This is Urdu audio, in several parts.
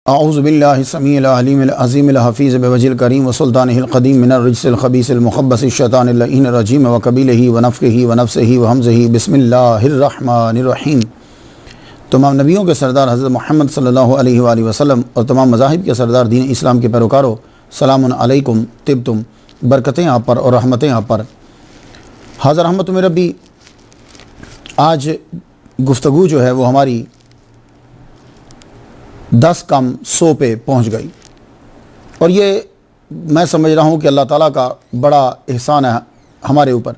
اعوذ باللہ السمیع العلیم العظیم الحفیظ بوجہ الکریم وسلطانہ القدیم من الرجس الخبیث المخبث الشیطان اللعین الرجیم وقبیلہ ونفخہ ونفسہ وہمزہ بسم اللہ الرحمن الرحیم۔ تمام نبیوں کے سردار حضرت محمد صلی اللہ علیہ وآلہ وسلم اور تمام مذاہب کے سردار دین اسلام کے پیروکاروں، سلام علیکم، طبتم، برکتیں آپ پر اور رحمتیں آپ پر۔ حاضر رحمت میں ربی، آج گفتگو جو ہے وہ ہماری 10 کم 100 پہ پہنچ گئی، اور یہ میں سمجھ رہا ہوں کہ اللہ تعالیٰ کا بڑا احسان ہے ہمارے اوپر۔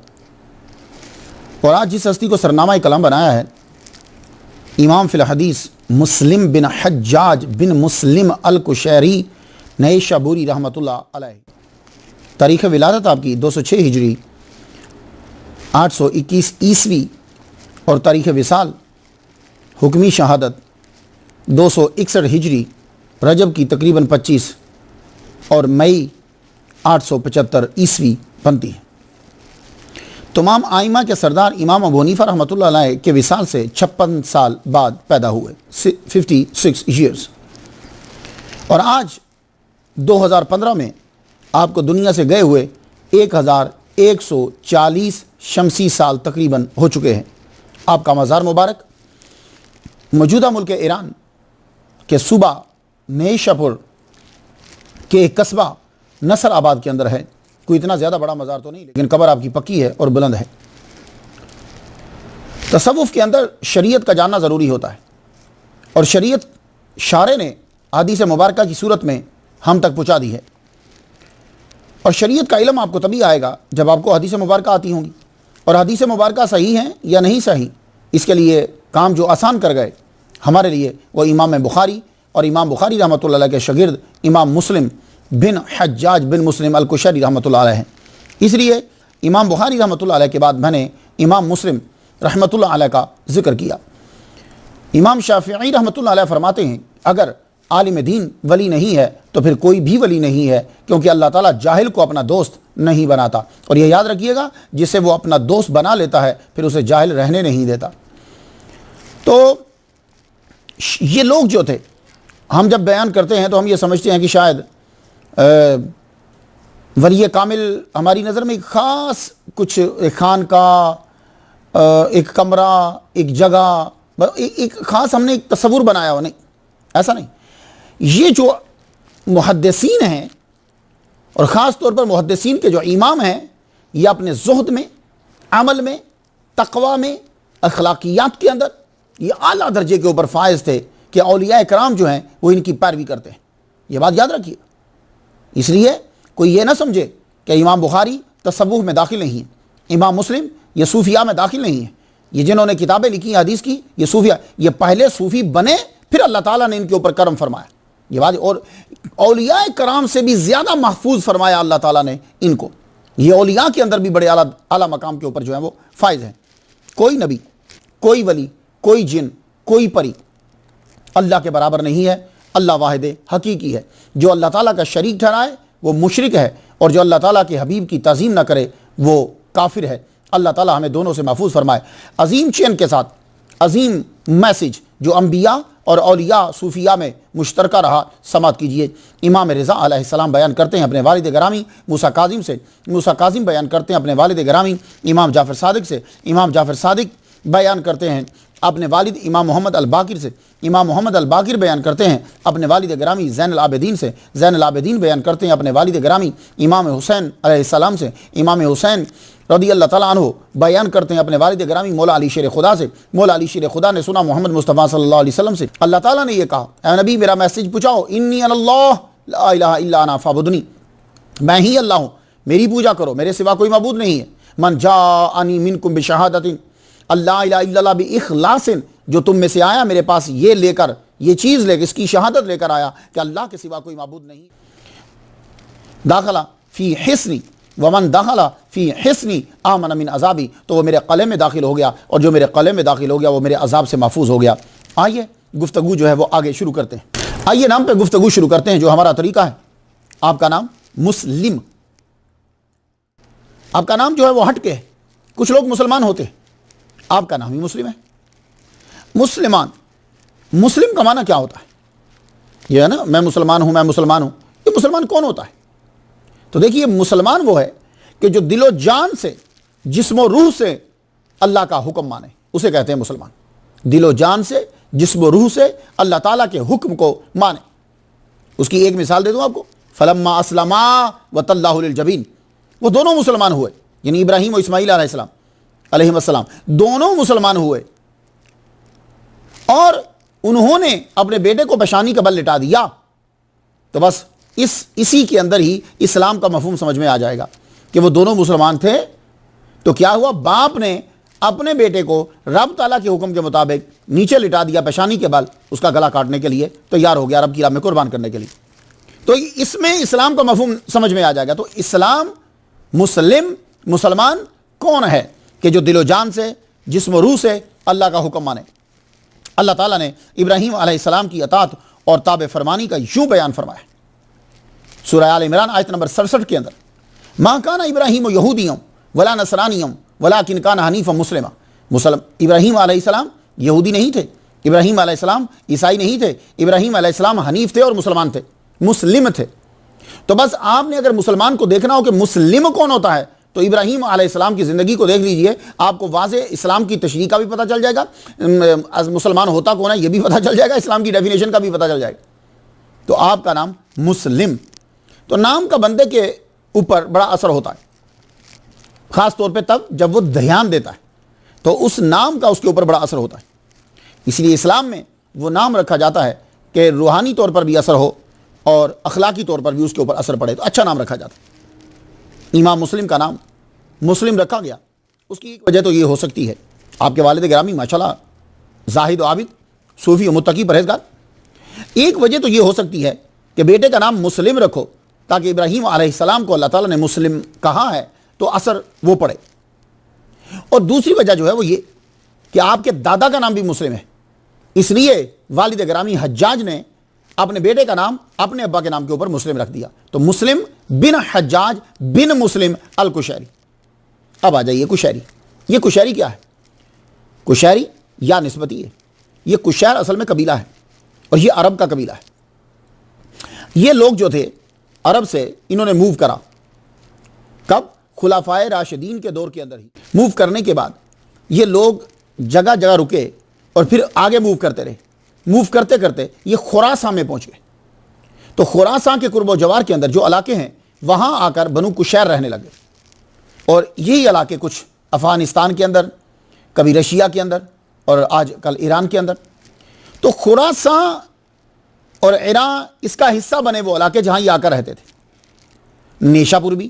اور آج جس ہستی کو سرنامہ کلام بنایا ہے، امام فی الحدیث مسلم بن حجاج بن مسلم القشیری نیشابوری رحمۃ اللہ علیہ۔ تاریخ ولادت آپ کی 206 ہجری 821 عیسوی، اور تاریخ وصال حکمی شہادت 261 ہجری رجب کی تقریباً 25 اور مئی 875 عیسوی بنتی ہے۔ تمام آئمہ کے سردار امام ابو حنیفہ رحمۃ اللہ علیہ کے وصال سے 56 سال بعد پیدا ہوئے، 56 ایئرز، اور آج 2015 میں آپ کو دنیا سے گئے ہوئے 1140 شمسی سال تقریباً ہو چکے ہیں۔ آپ کا مزار مبارک موجودہ ملک ایران کہ صوبہ نیشاپور کے ایک قصبہ نصر آباد کے اندر ہے۔ کوئی اتنا زیادہ بڑا مزار تو نہیں، لیکن قبر آپ کی پکی ہے اور بلند ہے۔ تصوف کے اندر شریعت کا جاننا ضروری ہوتا ہے، اور شریعت شارع نے حدیث مبارکہ کی صورت میں ہم تک پہنچا دی ہے۔ اور شریعت کا علم آپ کو تبھی آئے گا جب آپ کو حدیث مبارکہ آتی ہوں گی، اور حدیث مبارکہ صحیح ہیں یا نہیں صحیح، اس کے لیے کام جو آسان کر گئے ہمارے لیے وہ امام بخاری اور امام بخاری رحمۃ اللہ علیہ کے شاگرد امام مسلم بن حجاج بن مسلم القشیری رحمۃ اللہ علیہ ہیں۔ اس لیے امام بخاری رحمۃ اللہ علیہ کے بعد میں نے امام مسلم رحمۃ اللہ علیہ کا ذکر کیا۔ امام شافعی رحمۃ اللہ علیہ فرماتے ہیں، اگر عالم دین ولی نہیں ہے تو پھر کوئی بھی ولی نہیں ہے، کیونکہ اللہ تعالیٰ جاہل کو اپنا دوست نہیں بناتا۔ اور یہ یاد رکھیے گا، جسے وہ اپنا دوست بنا لیتا ہے پھر اسے جاہل رہنے نہیں دیتا۔ تو یہ لوگ جو تھے، ہم جب بیان کرتے ہیں تو ہم یہ سمجھتے ہیں کہ شاید ولی کامل ہماری نظر میں ایک خاص کچھ، ایک خانقاہ، ایک کمرہ، ایک جگہ، ایک خاص ہم نے ایک تصور بنایا ہو۔ نہیں، ایسا نہیں۔ یہ جو محدثین ہیں، اور خاص طور پر محدثین کے جو امام ہیں، یہ اپنے زہد میں، عمل میں، تقوی میں، اخلاقیات کے اندر یہ اعلیٰ درجے کے اوپر فائز تھے کہ اولیاء کرام جو ہیں وہ ان کی پیروی کرتے ہیں۔ یہ بات یاد رکھیے۔ اس لیے کوئی یہ نہ سمجھے کہ امام بخاری تصوف میں داخل نہیں ہیں، امام مسلم یہ صوفیاء میں داخل نہیں ہیں۔ یہ جنہوں نے کتابیں لکھی ہیں حدیث کی، یہ صوفیاء، یہ پہلے صوفی بنے، پھر اللہ تعالیٰ نے ان کے اوپر کرم فرمایا۔ یہ بات، اور اولیاء کرام سے بھی زیادہ محفوظ فرمایا اللہ تعالیٰ نے ان کو۔ یہ اولیاء کے اندر بھی بڑے اعلیٰ مقام کے اوپر جو ہیں وہ فائز ہیں۔ کوئی نبی، کوئی ولی، کوئی جن، کوئی پری اللہ کے برابر نہیں ہے۔ اللہ واحد حقیقی ہے۔ جو اللہ تعالیٰ کا شریک ٹھہرائے وہ مشرک ہے، اور جو اللہ تعالیٰ کے حبیب کی تعظیم نہ کرے وہ کافر ہے۔ اللہ تعالیٰ ہمیں دونوں سے محفوظ فرمائے۔ عظیم چین کے ساتھ عظیم میسج جو انبیاء اور اولیاء صوفیاء میں مشترکہ رہا، سماعت کیجئے۔ امام رضا علیہ السلام بیان کرتے ہیں اپنے والد گرامی موسیٰ کاظم سے، موسیٰ کاظم بیان کرتے ہیں اپنے والد گرامی امام جعفر صادق سے، امام جعفر صادق بیان کرتے ہیں اپنے والد امام محمد الباقر سے، امام محمد الباقر بیان کرتے ہیں اپنے والد گرامی زین العابدین سے، زین العابدین بیان کرتے ہیں اپنے والد گرامی امام حسین علیہ السلام سے، امام حسین رضی اللہ تعالیٰ عنہ بیان کرتے ہیں اپنے والد گرامی مولا علی شیر خدا سے، مولا علی شیر خدا نے سنا محمد مصطفیٰ صلی اللہ علیہ وسلم سے۔ اللہ تعالیٰ نے یہ کہا، اے نبی میرا میسیج پہنچاؤ، انی انا اللہ لا الہ الا انا فاعبدنی، میں ہی اللہ ہوں، میری پوجا کرو، میرے سوا کوئی معبود نہیں ہے۔ من جاءنی منکم بشہادۃ اللہ الہ الا اللہ باخلاص، جو تم میں سے آیا میرے پاس یہ لے کر، یہ چیز لے کر، اس کی شہادت لے کر آیا کہ اللہ کے سوا کوئی معبود نہیں، داخلہ فی حصنی ومن دخل فی حصنی آمن من عذابی، تو وہ میرے قلعے میں داخل ہو گیا، اور جو میرے قلعے میں داخل ہو گیا وہ میرے عذاب سے محفوظ ہو گیا۔ آئیے گفتگو جو ہے وہ آگے شروع کرتے ہیں۔ آئیے نام پہ گفتگو شروع کرتے ہیں، جو ہمارا طریقہ ہے۔ آپ کا نام مسلم، آپ کا نام جو ہے وہ ہٹ کے ہے۔ کچھ لوگ مسلمان ہوتے ہیں، آپ کا نام ہی مسلم ہے۔ مسلمان، مسلم کا معنی کیا ہوتا ہے؟ یہ ہے نا میں مسلمان ہوں، میں مسلمان ہوں، یہ مسلمان کون ہوتا ہے؟ تو دیکھیے مسلمان وہ ہے کہ جو دل و جان سے، جسم و روح سے اللہ کا حکم مانے، اسے کہتے ہیں مسلمان۔ دل و جان سے، جسم و روح سے اللہ تعالیٰ کے حکم کو مانے۔ اس کی ایک مثال دے دوں آپ کو، فلما اسلما وتلہ للجبین، وہ دونوں مسلمان ہوئے، یعنی ابراہیم و اسماعیل علیہ السلام دونوں مسلمان ہوئے، اور انہوں نے اپنے بیٹے کو پیشانی کا بل لٹا دیا۔ تو بس اسی کے اندر ہی اسلام کا مفہوم سمجھ میں آ جائے گا کہ وہ دونوں مسلمان تھے۔ تو کیا ہوا، باپ نے اپنے بیٹے کو رب تعالیٰ کے حکم کے مطابق نیچے لٹا دیا پیشانی کے بل، اس کا گلا کاٹنے کے لیے تیار ہو گیا رب کی راہ میں قربان کرنے کے لیے۔ تو اس میں اسلام کا مفہوم سمجھ میں آ جائے گا۔ تو اسلام، مسلمان کون ہے کہ جو دل و جان سے، جسم و روح سے اللہ کا حکم مانے۔ اللہ تعالیٰ نے ابراہیم علیہ السلام کی اطاعت اور تابع فرمانی کا یوں بیان فرمایا، سورہ آل عمران آیت نمبر 67 کے اندر، ما کان ابراہیم یہودیوں ولا نصرانیوں ولیکن کان حنیفا مسلما۔ ابراہیم علیہ السلام یہودی نہیں تھے، ابراہیم علیہ السلام عیسائی نہیں تھے، ابراہیم علیہ السلام حنیف تھے اور مسلمان تھے، مسلم تھے۔ تو بس آپ نے اگر مسلمان کو دیکھنا ہو کہ مسلم کون ہوتا ہے تو ابراہیم علیہ السلام کی زندگی کو دیکھ لیجئے، آپ کو واضح اسلام کی تشریح کا بھی پتہ چل جائے گا، مسلمان ہوتا کون ہے یہ بھی پتہ چل جائے گا، اسلام کی ڈیفینیشن کا بھی پتہ چل جائے گا۔ تو آپ کا نام مسلم، تو نام کا بندے کے اوپر بڑا اثر ہوتا ہے، خاص طور پہ تب جب وہ دھیان دیتا ہے تو اس نام کا اس کے اوپر بڑا اثر ہوتا ہے۔ اس لیے اسلام میں وہ نام رکھا جاتا ہے کہ روحانی طور پر بھی اثر ہو اور اخلاقی طور پر بھی اس کے اوپر اثر پڑے، تو اچھا نام رکھا جاتا ہے۔ امام مسلم کا نام مسلم رکھا گیا، اس کی ایک وجہ تو یہ ہو سکتی ہے، آپ کے والد گرامی ماشاءاللہ زاہد و عابد، صوفی و متقی پرہیزگار، ایک وجہ تو یہ ہو سکتی ہے کہ بیٹے کا نام مسلم رکھو تاکہ ابراہیم علیہ السلام کو اللہ تعالیٰ نے مسلم کہا ہے تو اثر وہ پڑے۔ اور دوسری وجہ جو ہے وہ یہ کہ آپ کے دادا کا نام بھی مسلم ہے، اس لیے والد گرامی حجاج نے اپنے بیٹے کا نام اپنے ابا کے نام کے اوپر مسلم رکھ دیا، تو مسلم بن حجاج بن مسلم الکشیری۔ اب آ جائیے کشیری، یہ کشیری کیا ہے؟ کشیری یا نسبتی ہے، یہ کشیر اصل میں قبیلہ ہے اور یہ عرب کا قبیلہ ہے۔ یہ لوگ جو تھے عرب سے انہوں نے موو کرا، کب؟ خلفائے راشدین کے دور کے اندر ہی۔ موو کرنے کے بعد یہ لوگ جگہ جگہ رکے اور پھر آگے موو کرتے رہے، موو کرتے کرتے یہ خراساں میں پہنچ گئے۔ تو خراساں کے قرب و جوار کے اندر جو علاقے ہیں وہاں آ کر بنو کشیر رہنے لگے، اور یہی علاقے کچھ افغانستان کے اندر، کبھی رشیا کے اندر اور آج کل ایران کے اندر۔ تو خراساں اور ایران اس کا حصہ بنے وہ علاقے جہاں یہ آ کر رہتے تھے۔ نیشا پور بھی،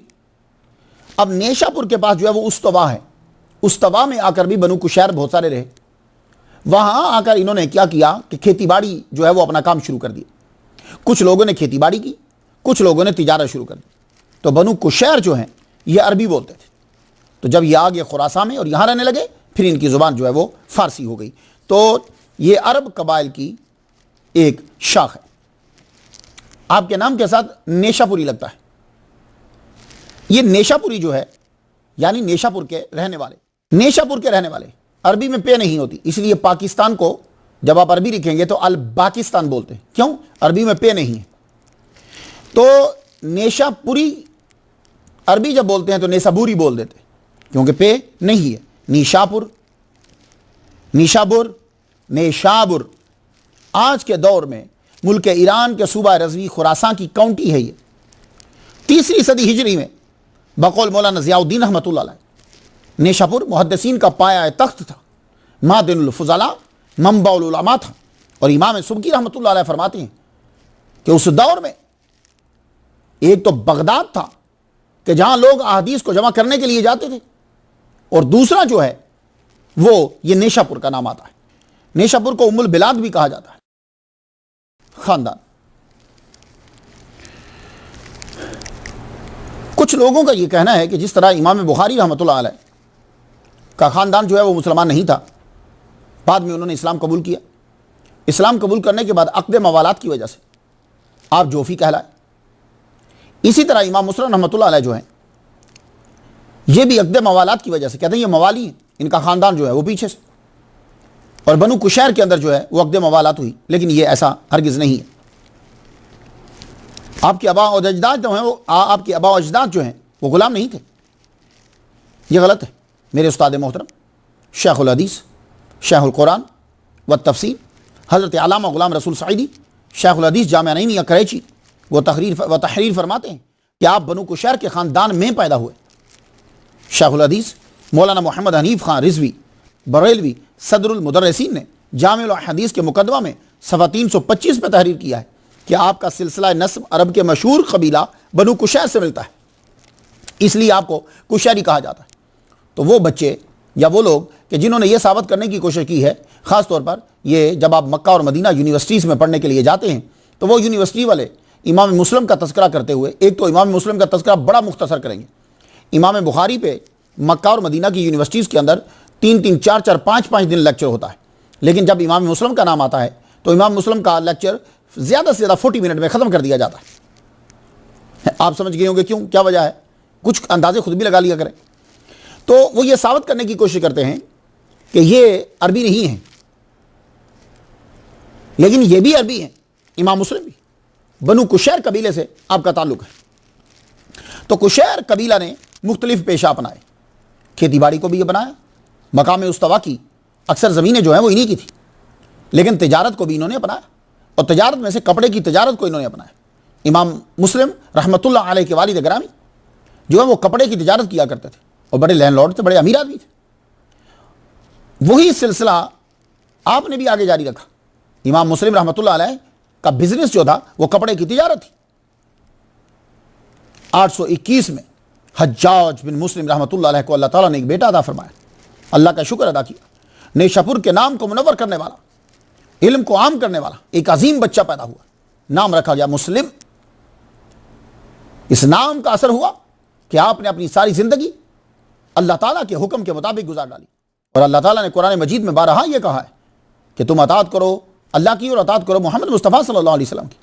اب نیشا پور کے پاس جو ہے وہ استوا ہے، استوا میں آ کر بھی بنو کشیر بہت سارے رہے۔ وہاں آ کر انہوں نے کیا کیا کہ کھیتی باڑی جو ہے وہ اپنا کام شروع کر دیا۔ کچھ لوگوں نے کھیتی باڑی کی، کچھ لوگوں نے تجارت شروع کر دی۔ تو بنو کشیر جو ہیں یہ عربی بولتے تھے، تو جب یہ آگے خراساں میں اور یہاں رہنے لگے پھر ان کی زبان جو ہے وہ فارسی ہو گئی۔ تو یہ عرب قبائل کی ایک شاخ ہے۔ آپ کے نام کے ساتھ نیشا پوری لگتا ہے، یہ نیشا پوری جو ہے یعنی نیشا پور کے رہنے والے، نیشا پور کے رہنے والے، عربی میں پے نہیں ہوتی، اس لیے پاکستان کو جب آپ عربی لکھیں گے تو الباکستان بولتے ہیں، کیوں؟ عربی میں پے نہیں ہے۔ تو نیشا پوری عربی جب بولتے ہیں تو نیسابوری بول دیتے ہیں کیونکہ پے نہیں ہے۔ نیشاپور، نیشابور، نیشابور آج کے دور میں ملک ایران کے صوبہ رضوی خراساں کی کاؤنٹی ہے۔ یہ 3 صدی ہجری میں بقول مولانا ضیاء الدین رحمۃ اللہ علیہ نیشاپور محدثین کا پایہ تخت تھا، معدن الفضلاء، منبع العلماء تھا، اور امام سبکی رحمۃ اللہ علیہ فرماتے ہیں کہ اس دور میں ایک تو بغداد تھا کہ جہاں لوگ احادیث کو جمع کرنے کے لیے جاتے تھے، اور دوسرا جو ہے وہ یہ نیشاپور کا نام آتا ہے۔ نیشاپور کو ام البلاد بھی کہا جاتا ہے۔ خاندان، کچھ لوگوں کا یہ کہنا ہے کہ جس طرح امام بخاری رحمۃ اللہ علیہ کا خاندان جو ہے وہ مسلمان نہیں تھا، بعد میں انہوں نے اسلام قبول کیا، اسلام قبول کرنے کے بعد عقد موالات کی وجہ سے آپ جوفی کہلائے۔ اسی طرح امام مسلم رحمۃ اللہ علیہ جو ہیں یہ بھی عقد موالات کی وجہ سے کہتے ہیں یہ موالی ہیں، ان کا خاندان جو ہے وہ پیچھے سے، اور بنو کشیر کے اندر جو ہے وہ عقد موالات ہوئی، لیکن یہ ایسا ہرگز نہیں ہے۔ آپ کے آباء و اجداد جو ہیں وہ آپ کے آباء و اجداد جو ہیں وہ غلام نہیں تھے. یہ غلط ہے. میرے استاد محترم شیخ الحدیث شیخ القرآن و تفسیر حضرت علامہ غلام رسول سعیدی شیخ الحدیث جامعہ نعیمیہ کراچی وہ تحریر فرماتے ہیں کہ آپ بنو کشیر کے خاندان میں پیدا ہوئے. شیخ الحدیث مولانا محمد حنیف خان رضوی بریلوی صدر المدرسین نے جامع الحدیث کے مقدمہ میں صفحہ 325 پہ تحریر کیا ہے کہ آپ کا سلسلہ نسب عرب کے مشہور قبیلہ بنو کشیر سے ملتا ہے، اس لیے آپ کو کشیری کہا جاتا ہے. تو وہ بچے یا وہ لوگ کہ جنہوں نے یہ ثابت کرنے کی کوشش کی ہے، خاص طور پر یہ جب آپ مکہ اور مدینہ یونیورسٹیز میں پڑھنے کے لیے جاتے ہیں تو وہ یونیورسٹی والے امام مسلم کا تذکرہ کرتے ہوئے ایک تو امام مسلم کا تذکرہ بڑا مختصر کریں گے. امام بخاری پہ مکہ اور مدینہ کی یونیورسٹیز کے اندر 3 4 5 دن لیکچر ہوتا ہے، لیکن جب امام مسلم کا نام آتا ہے تو امام مسلم کا لیکچر زیادہ سے زیادہ 40 منٹ میں ختم کر دیا جاتا ہے. آپ سمجھ گئے ہوں گے کیوں، کیا وجہ ہے، کچھ اندازے خود بھی لگا لیا کریں. تو وہ یہ ثابت کرنے کی کوشش کرتے ہیں کہ یہ عربی نہیں ہیں، لیکن یہ بھی عربی ہیں، امام مسلم بھی. بنو کشیر قبیلے سے آپ کا تعلق ہے. تو کشیر قبیلہ نے مختلف پیشہ اپنائے، کھیتی باڑی کو بھی یہ بنایا، مقام استوا کی اکثر زمینیں جو ہیں وہ انہی کی تھی، لیکن تجارت کو بھی انہوں نے اپنایا، اور تجارت میں سے کپڑے کی تجارت کو انہوں نے اپنایا. امام مسلم رحمۃ اللہ علیہ کے والد گرامی جو ہے وہ کپڑے کی تجارت کیا کرتے تھے اور بڑے لینڈ لارڈ تھے، بڑے امیر آدمی تھے. وہی سلسلہ آپ نے بھی آگے جاری رکھا. امام مسلم رحمۃ اللہ علیہ کا بزنس جو تھا وہ کپڑے کی تجارت تھی. 821 میں حجاج بن مسلم رحمۃ اللہ علیہ کو اللہ تعالیٰ نے ایک بیٹا عطا فرمایا. اللہ کا شکر ادا کیا. نیشاپور کے نام کو منور کرنے والا، علم کو عام کرنے والا ایک عظیم بچہ پیدا ہوا. نام رکھا گیا مسلم. اس نام کا اثر ہوا کہ آپ نے اپنی ساری زندگی اللہ تعالیٰ کے حکم کے مطابق گزار ڈالی. اور اللہ تعالیٰ نے قرآن مجید میں بارہا یہ کہا ہے کہ تم اطاعت کرو اللہ کی اور اطاعت کرو محمد مصطفیٰ صلی اللہ علیہ وسلم کی.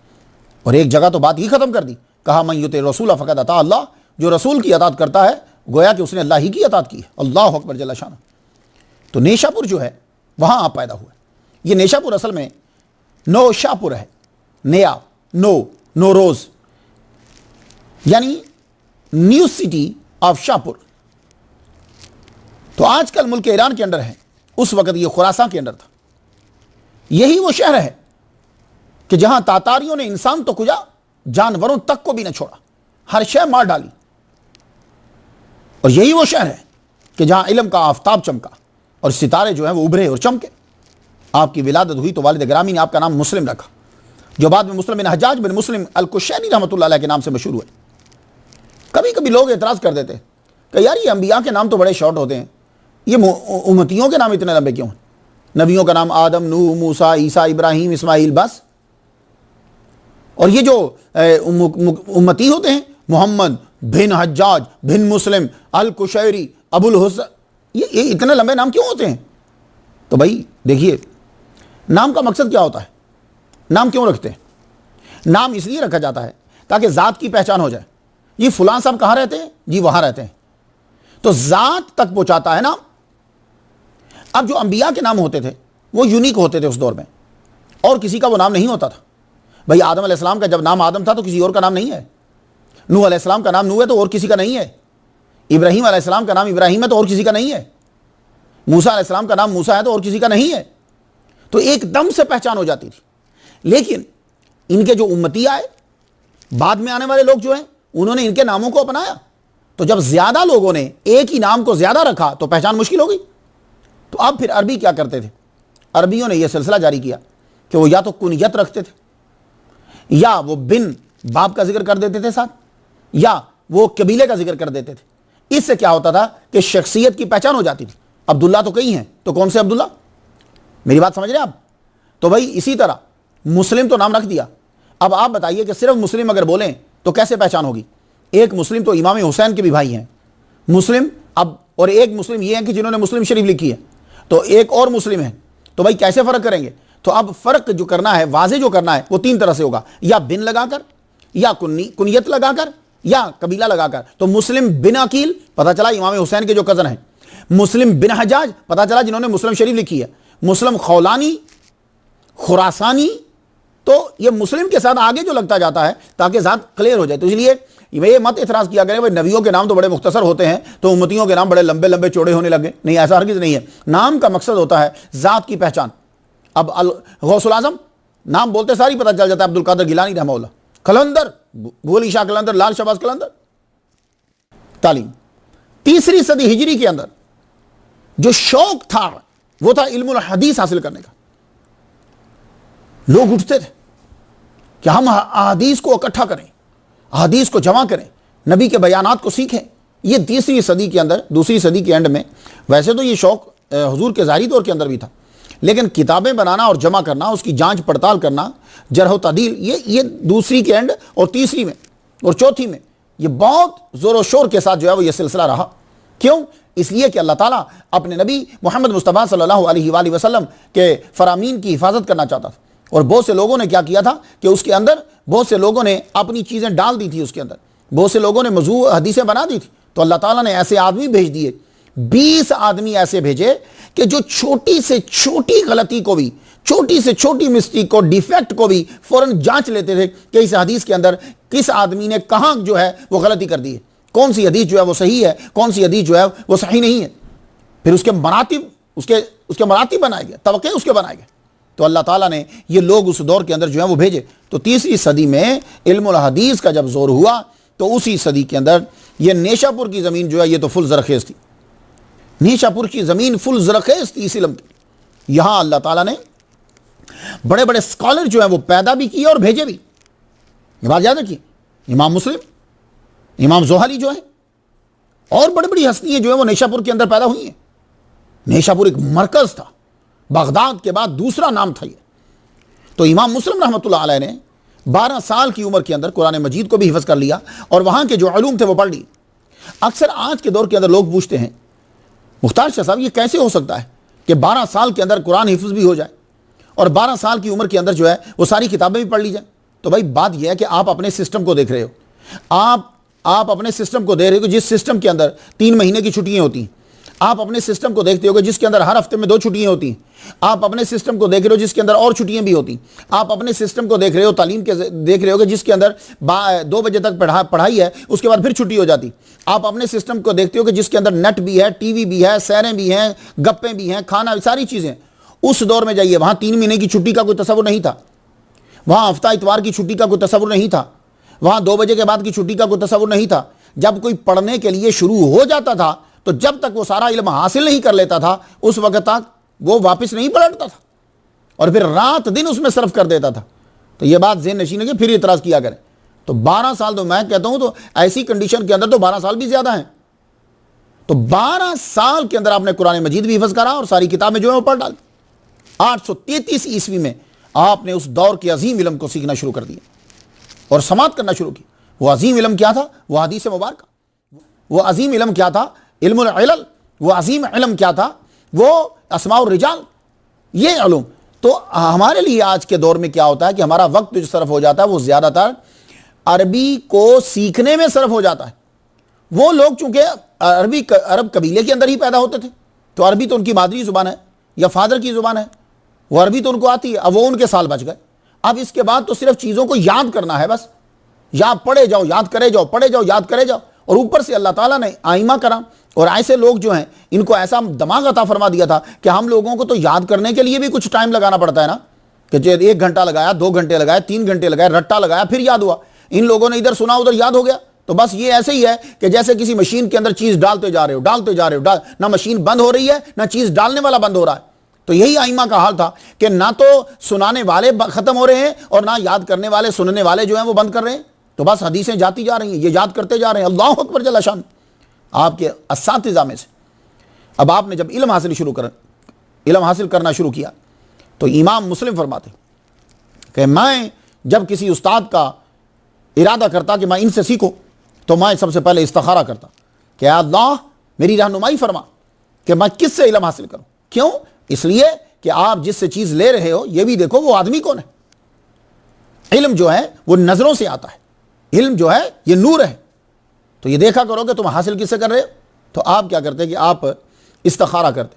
اور ایک جگہ تو بات ہی ختم کر دی، کہا من یطع الرسول فقد اطاع اللہ، جو رسول کی اطاعت کرتا ہے گویا کہ اس نے اللہ ہی کی اطاعت کی ہے. اللہ اکبر جل شانہ. تو نیشاپور جو ہے وہاں آپ پیدا ہوئے. یہ نیشاپور اصل میں نو شاپور ہے، نیا نوروز یعنی نیو سٹی آف شاپور. تو آج کل ملک ایران کے اندر ہے، اس وقت یہ خراساں کے اندر تھا. یہی وہ شہر ہے کہ جہاں تاتاریوں نے انسان تو کجا جانوروں تک کو بھی نہ چھوڑا، ہر شے مار ڈالی. اور یہی وہ شہر ہے کہ جہاں علم کا آفتاب چمکا اور ستارے جو ہیں وہ ابھرے اور چمکے. آپ کی ولادت ہوئی تو والد گرامی نے آپ کا نام مسلم رکھا، جو بعد میں مسلم بن حجاج بن مسلم الکشینی رحمۃ اللہ علیہ کے نام سے مشہور ہوئے. کبھی کبھی لوگ اعتراض کر دیتے کہ یار یہ انبیاء کے نام تو بڑے شارٹ ہوتے ہیں، یہ امتیوں کے نام اتنے لمبے کیوں ہیں؟ نبیوں کا نام آدم، نوح، موسیٰ، عیسیٰ، ابراہیم، اسماعیل، بس. اور یہ جو امتی ہوتے ہیں محمد بن حجاج بن مسلم الکشیری ابو الحسن، یہ اتنے لمبے نام کیوں ہوتے ہیں؟ تو بھائی دیکھیے، نام کا مقصد کیا ہوتا ہے؟ نام کیوں رکھتے ہیں؟ نام اس لیے رکھا جاتا ہے تاکہ ذات کی پہچان ہو جائے. یہ فلاں صاحب کہاں رہتے ہیں؟ جی وہاں رہتے ہیں. تو ذات تک پہنچاتا ہے نام. اب جو انبیاء کے نام ہوتے تھے وہ یونیک ہوتے تھے اس دور میں، اور کسی کا وہ نام نہیں ہوتا تھا. بھائی آدم علیہ السلام کا جب نام آدم تھا تو کسی اور کا نام نہیں ہے. نوح علیہ السلام کا نام نوح ہے تو اور کسی کا نہیں ہے. ابراہیم علیہ السلام کا نام ابراہیم ہے تو اور کسی کا نہیں ہے. موسیٰ علیہ السلام کا نام موسیٰ ہے تو اور کسی کا نہیں ہے. تو ایک دم سے پہچان ہو جاتی تھی. لیکن ان کے جو امتی آئے، بعد میں آنے والے لوگ جو ہیں انہوں نے ان کے ناموں کو اپنایا. تو جب زیادہ لوگوں نے ایک ہی نام کو زیادہ رکھا تو پہچان مشکل ہو گئی. تو اب پھر عربی کیا کرتے تھے؟ عربیوں نے یہ سلسلہ جاری کیا کہ وہ یا تو کنیت رکھتے تھے، یا وہ بن باپ کا ذکر کر دیتے تھے ساتھ، یا وہ قبیلے کا ذکر کر دیتے تھے. اس سے کیا ہوتا تھا کہ شخصیت کی پہچان ہو جاتی تھی. عبداللہ تو کئی ہیں، تو کون سے عبداللہ؟ میری بات سمجھ رہے ہیں آپ؟ تو بھائی اسی طرح مسلم تو نام رکھ دیا. اب آپ بتائیے کہ صرف مسلم اگر بولیں تو کیسے پہچان ہوگی؟ ایک مسلم تو امام حسین کے بھی بھائی ہیں مسلم، اب اور ایک مسلم یہ ہیں کہ جنہوں نے مسلم شریف لکھی ہے، تو ایک اور مسلم ہے. تو بھائی کیسے فرق کریں گے؟ تو اب فرق جو کرنا ہے، واضح جو کرنا ہے، وہ 3 طرح سے ہوگا، یا بن لگا کر، یا کنیت لگا کر، یا قبیلہ لگا کر. تو مسلم بن عقیل پتہ چلا امام حسین کے جو کزن ہیں. مسلم بن حجاج پتہ چلا جنہوں نے مسلم شریف لکھی ہے. مسلم خولانی خراسانی تو یہ مسلم کے ساتھ آگے جو لگتا جاتا ہے تاکہ ذات کلیئر ہو جائے. تو اس لیے یہ مت اعتراض کیا کریں بھائی نبیوں کے نام تو بڑے مختصر ہوتے ہیں تو امتیوں کے نام بڑے لمبے لمبے چوڑے ہونے لگے. نہیں، ایسا ہرگز نہیں ہے. نام کا مقصد ہوتا ہے ذات کی پہچان. اب غوث الاعظم نام بولتے ساری پتہ چل جاتا ہے عبد القادر گیلانی رحمہ اللہ. قلندر، ولی شاہ قلندر، لال شہباز قلندر. تعلیم. تیسری صدی ہجری کے اندر جو شوق تھا وہ تھا علم الحدیث حاصل کرنے کا. لوگ اٹھتے تھے کہ ہم احادیث کو اکٹھا کریں، احادیث کو جمع کریں، نبی کے بیانات کو سیکھیں. یہ تیسری صدی کے اندر، دوسری صدی کے اینڈ میں، ویسے تو یہ شوق حضور کے ظاہری طور کے اندر بھی تھا، لیکن کتابیں بنانا اور جمع کرنا، اس کی جانچ پڑتال کرنا، جرح و تعدیل، یہ دوسری کے اینڈ اور تیسری میں اور چوتھی میں یہ بہت زور و شور کے ساتھ جو ہے وہ یہ سلسلہ رہا. کیوں؟ اس لیے کہ اللہ تعالیٰ اپنے نبی محمد مصطفیٰ صلی اللہ علیہ وآلہ وسلم کے فرامین کی حفاظت کرنا چاہتا تھا. اور بہت سے لوگوں نے کیا کیا تھا کہ اس کے اندر بہت سے لوگوں نے اپنی چیزیں ڈال دی تھی، اس کے اندر بہت سے لوگوں نے موضوع حدیثیں بنا دی تھی. تو اللہ تعالیٰ نے ایسے آدمی بھیج دیے، 20 آدمی ایسے بھیجے کہ جو چھوٹی سے چھوٹی غلطی کو بھی، چھوٹی سے چھوٹی مسٹیک کو، ڈیفیکٹ کو بھی فوراً جانچ لیتے تھے کہ اس حدیث کے اندر کس آدمی نے کہاں جو ہے وہ غلطی کر دی ہے، کون سی حدیث جو ہے وہ صحیح ہے، کون سی حدیث جو ہے وہ صحیح نہیں ہے. پھر اس کے مراتب، اس کے مراتب بنائے گئے، طبقے اس کے بنائے گئے. تو اللہ تعالیٰ نے یہ لوگ اس دور کے اندر جو ہے وہ بھیجے. تو تیسری صدی میں علم الحدیث کا جب زور ہوا تو اسی صدی کے اندر یہ نیشا پور کی زمین جو ہے یہ تو فل زرخیز تھی. نیشا پور کی زمین فل زرخیز تھی اس علم کی. یہاں اللہ تعالیٰ نے بڑے بڑے اسکالر جو ہیں وہ پیدا بھی کیے اور بھیجے بھی. یہ بات یاد رکھیے، امام مسلم، امام زوہری جو ہیں اور بڑی بڑی ہستیاں جو ہیں وہ نیشا پور کے اندر پیدا ہوئی ہیں. نیشا پور ایک مرکز تھا، بغداد کے بعد دوسرا نام تھا یہ. تو امام مسلم رحمۃ اللہ علیہ نے 12 سال کی عمر کے اندر قرآن مجید کو بھی حفظ کر لیا اور وہاں کے جو علوم تھے وہ پڑھ لی. اکثر آج کے دور کے اندر لوگ پوچھتے ہیں مختار شاہ صاحب یہ کیسے ہو سکتا ہے کہ 12 سال کے اندر قرآن حفظ بھی ہو جائے اور 12 سال کی عمر کے اندر جو ہے وہ ساری کتابیں بھی پڑھ لی جائیں. تو بھائی بات یہ ہے کہ آپ اپنے سسٹم کو دیکھ رہے ہو، آپ اپنے سسٹم کو دیکھ رہے ہو جس سسٹم کے اندر 3 مہینے کی چھٹیاں ہوتی ہیں. آپ اپنے سسٹم کو دیکھتے ہو جس کے اندر ہر ہفتے میں 2 چھٹیاں ہوتی ہیں. آپ اپنے سسٹم کو دیکھ رہے ہو جس کے اندر اور چھٹیاں بھی ہوتی ہیں. آپ اپنے سسٹم کو دیکھ رہے ہو، تعلیم کے دیکھ رہے ہو جس کے اندر 2 بجے تک پڑھائی ہے، اس کے بعد پھر چھٹی ہو جاتی. آپ اپنے سسٹم کو دیکھتے ہو کہ جس کے اندر نیٹ بھی ہے، ٹی وی بھی ہے، سیریں بھی ہیں، گپیں بھی ہیں، کھانا، ساری چیزیں. اس دور میں جائیے، وہاں 3 مہینے کی چھٹی کا کوئی تصور نہیں تھا، وہاں ہفتہ اتوار کی چھٹی کا کوئی تصور نہیں تھا، وہاں 2 بجے کے بعد کی چھٹی کا کوئی تصور نہیں تھا. جب کوئی پڑھنے کے لیے شروع ہو جاتا تھا تو جب تک وہ سارا علم حاصل نہیں کر لیتا تھا اس وقت تک وہ واپس نہیں پلٹتا تھا اور پھر رات دن اس میں صرف کر دیتا تھا. تو یہ بات ذہن نشین ہے کہ پھر اعتراض کیا کریں. تو 12 سال تو میں کہتا ہوں تو ایسی کنڈیشن کے اندر تو 12 سال بھی زیادہ ہیں. تو 12 سال کے اندر آپ نے قرآن مجید بھی حفظ کرا اور ساری کتابیں جو ہیں وہ پڑھ ڈالی. 833 عیسوی میں آپ نے اس دور کے عظیم علم کو سیکھنا شروع کر دیا اور سماعت کرنا شروع کی. وہ عظیم علم کیا تھا؟ وہ حدیث مبارکہ. وہ عظیم علم کیا تھا؟ علم العلل. وہ عظیم علم کیا تھا؟ وہ اسماء الرجال. یہ علوم. تو ہمارے لیے آج کے دور میں کیا ہوتا ہے کہ ہمارا وقت جو صرف ہو جاتا ہے وہ زیادہ تر عربی کو سیکھنے میں صرف ہو جاتا ہے. وہ لوگ چونکہ عرب قبیلے کے اندر ہی پیدا ہوتے تھے تو عربی تو ان کی مادری زبان ہے یا فادر کی زبان ہے، وہ عربی تو ان کو آتی ہے. اب وہ ان کے سال بچ گئے. اب اس کے بعد تو صرف چیزوں کو یاد کرنا ہے بس. یا پڑھے جاؤ، یاد کرے جاؤ، پڑھے جاؤ، یاد کرے جاؤ. اور اوپر سے اللہ تعالیٰ نے آئمہ کرام اور ایسے لوگ جو ہیں ان کو ایسا دماغ عطا فرما دیا تھا کہ ہم لوگوں کو تو یاد کرنے کے لیے بھی کچھ ٹائم لگانا پڑتا ہے نا، کہ 1 گھنٹہ لگایا، 2 گھنٹے لگائے، 3 گھنٹے لگائے، رٹا لگایا، پھر یاد ہوا. ان لوگوں نے ادھر سنا ادھر یاد ہو گیا. تو بس یہ ایسے ہی ہے کہ جیسے کسی مشین کے اندر چیز ڈالتے جا رہے ہو، نہ مشین بند ہو رہی ہے نہ چیز ڈالنے والا بند ہو رہا ہے. تو یہی آئمہ کا حال تھا کہ نہ تو سنانے والے ختم ہو رہے ہیں اور نہ یاد کرنے والے، سننے والے جو ہیں وہ بند کر رہے ہیں. تو بس حدیثیں جاتی جا رہی ہیں، یہ یاد کرتے جا رہے ہیں. اللہ اکبر جل شان. آپ کے اساتذہ میں سے اب آپ نے جب علم حاصل کرنا شروع کیا تو امام مسلم فرماتے کہ میں جب کسی استاد کا ارادہ کرتا کہ میں ان سے سیکھوں تو میں سب سے پہلے استخارہ کرتا کہ اللہ میری رہنمائی فرما کہ میں کس سے علم حاصل کروں. کیوں؟ اس لیے کہ آپ جس سے چیز لے رہے ہو یہ بھی دیکھو وہ آدمی کون ہے. علم جو ہے وہ نظروں سے آتا ہے، علم جو ہے یہ نور ہے. تو یہ دیکھا کرو کہ تم حاصل کس سے کر رہے ہو. تو آپ کیا کرتے کہ آپ استخارہ کرتے.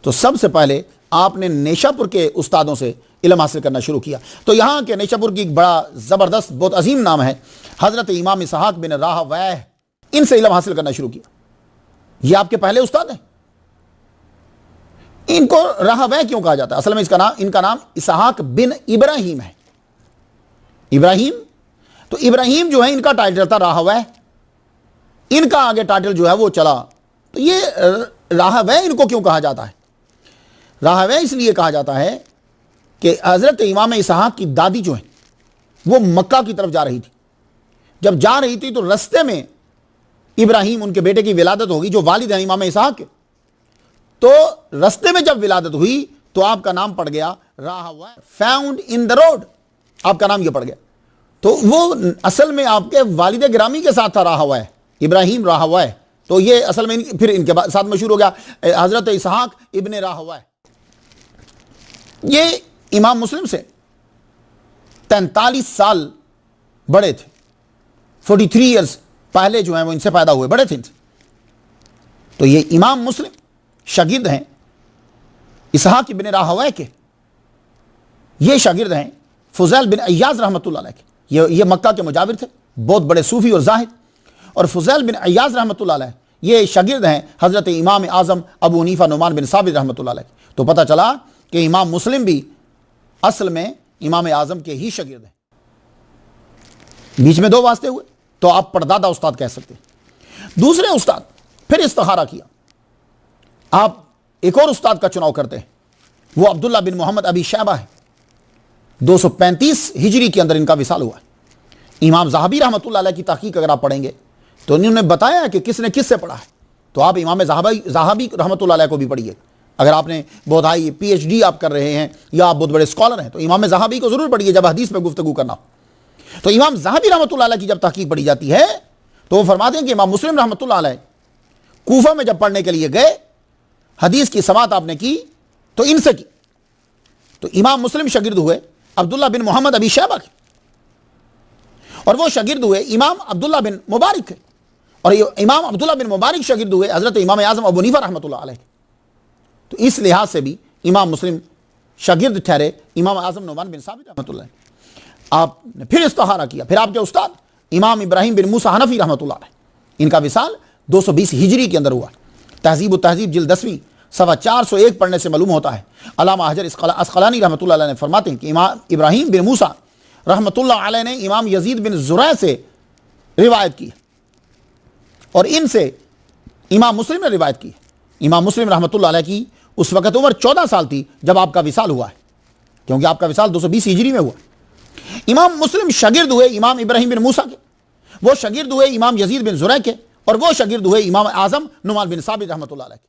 تو سب سے پہلے آپ نے نیشا پور کے استادوں سے علم حاصل کرنا شروع کیا. تو یہاں کے نیشاپور کی ایک بڑا زبردست بہت عظیم نام ہے حضرت امام اسحاق بن راہویہ، ان سے علم حاصل کرنا شروع کیا. یہ آپ کے پہلے استاد ہیں. ان کو راہویہ کیوں کہا جاتا ہے؟ اصل میں ان کا نام اسحاق بن ابراہیم ہے. ابراہیم، تو ابراہیم جو ہے ان کا ٹائٹل تھا راہویہ، ان کا آگے ٹائٹل جو ہے وہ چلا. تو یہ راہویہ ان کو کیوں کہا جاتا ہے؟ راہویہ اس لیے کہا جاتا ہے کہ حضرت امام اسحاق کی دادی جو ہیں وہ مکہ کی طرف جا رہی تھی. جب جا رہی تھی تو رستے میں ابراہیم ان کے بیٹے کی ولادت ہوگی جو والد ہیں امام اسحاق کے. تو رستے میں جب ولادت ہوئی تو آپ کا نام پڑ گیا Rahwayh, found in the road, آپ کا نام یہ پڑ گیا. تو وہ اصل میں آپ کے والد گرامی کے ساتھ تھا راہویہ، ابراہیم راہویہ. تو یہ اصل میں پھر ان کے ساتھ مشہور ہو گیا حضرت اسحاق ابن راہویہ. یہ امام مسلم سے 43 سال بڑے تھے، 43 ایئرز پہلے جو ہیں وہ ان سے پیدا ہوئے، بڑے تھے ان سے. تو یہ امام مسلم شاگرد ہیں اسحاق ابن راہویہ کے. یہ شاگرد ہیں فضیل بن عیاض رحمۃ اللہ علیہ کے. یہ مکہ کے مجاور تھے، بہت بڑے صوفی اور زاہد. اور فضیل بن عیاض رحمۃ اللہ علیہ یہ شاگرد ہیں حضرت امام اعظم ابو حنیفہ نعمان بن ثابت رحمۃ اللہ علیہ. تو پتہ چلا کہ امام مسلم بھی اصل میں امام اعظم کے ہی شاگرد ہیں. بیچ میں 2 واسطے ہوئے تو آپ پردادا استاد کہہ سکتے ہیں. دوسرے استاد پھر استخارہ کیا. آپ ایک اور استاد کا چناؤ کرتے ہیں، وہ عبداللہ بن محمد ابی شیبہ ہے. 235 ہجری کے اندر ان کا وصال ہوا ہے. امام زاہبی رحمۃ اللہ علیہ کی تحقیق اگر آپ پڑھیں گے تو انہوں نے بتایا کہ کس نے کس سے پڑھا ہے. تو آپ امام زاہبی رحمۃ اللہ علیہ کو بھی پڑھیے. اگر آپ نے بہت ہائی پی ایچ ڈی آپ کر رہے ہیں یا آپ بہت بڑے اسکالر ہیں تو امام زاہبی کو ضرور پڑھیے جب حدیث پہ گفتگو کرنا ہو. تو امام زاہبی رحمۃ اللہ علیہ کی جب تحقیق پڑھی جاتی ہے تو وہ فرماتے ہیں کہ امام مسلم رحمۃ اللہ علیہ کوفہ میں جب پڑھنے کے لیے گئے، حدیث کی سماعت آپ نے کی تو ان سے کی. تو امام مسلم شاگرد ہوئے عبداللہ بن محمد ابی شیبہ کے، اور وہ شاگرد ہوئے امام عبداللہ بن مبارک کے، اور امام عبداللہ بن مبارک شاگرد ہوئے حضرت امام اعظم ابو حنیفہ رحمۃ اللہ علیہ. تو اس لحاظ سے بھی امام مسلم شاگرد ٹھہرے امام اعظم نعمان بن ثابت رحمۃ اللہ علیہ. آپ نے پھر استخارہ کیا. پھر آپ کے استاد امام ابراہیم بن موسیٰ حنفی رحمۃ اللہ علیہ، ان کا وصال 220 ہجری کے اندر ہوا. تہذیب و تہذیب جلد 10ویں صفحہ 401 پڑھنے سے معلوم ہوتا ہے. علامہ حجر اسقلانی رحمۃ اللہ علیہ نے فرماتے ہیں کہ امام ابراہیم بن موسیٰ رحمۃ اللہ علیہ نے امام یزید بن زرع سے روایت کی اور ان سے امام مسلم نے روایت کی. امام مسلم رحمۃ اللہ علیہ کی اس وقت عمر 14 سال تھی جب آپ کا وصال ہوا ہے، کیونکہ آپ کا وصال 220 ہجری میں ہوا. امام مسلم شاگرد ہوئے امام ابراہیم بن موسیٰ کے، وہ شاگرد ہوئے امام یزید بن زرع کے، اور وہ شاگرد ہوئے امام اعظم نعمان بن ثابت رحمۃ اللہ علیہ کے.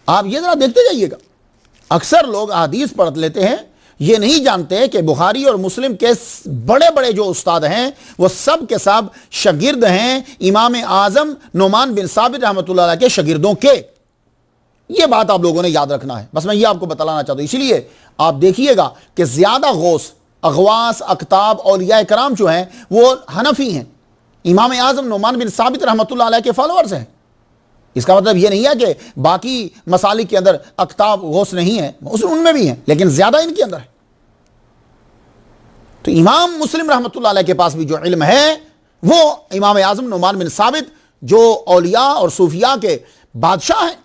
آپ یہ ذرا دیکھتے جائیے گا، اکثر لوگ احادیث پڑھ لیتے ہیں، یہ نہیں جانتے کہ بخاری اور مسلم کے بڑے بڑے جو استاد ہیں وہ سب کے سب شاگرد ہیں امام اعظم نعمان بن ثابت رحمۃ اللہ علیہ کے شاگردوں کے. یہ بات آپ لوگوں نے یاد رکھنا ہے، بس میں یہ آپ کو بتلانا چاہتا ہوں. اسی لیے آپ دیکھیے گا کہ زیادہ غوث، اغواس، اقطاب، اولیاء کرام جو ہیں وہ حنفی ہیں، امام اعظم نعمان بن ثابت رحمۃ اللہ علیہ کے فالوورز ہیں. اس کا مطلب یہ نہیں ہے کہ باقی مسالک کے اندر اقطاب غوث نہیں ہیں، ان میں بھی ہیں لیکن زیادہ ان کے اندر ہے. تو امام مسلم رحمۃ اللہ علیہ کے پاس بھی جو علم ہے وہ امام اعظم نعمان بن ثابت جو اولیاء اور صوفیاء کے بادشاہ ہیں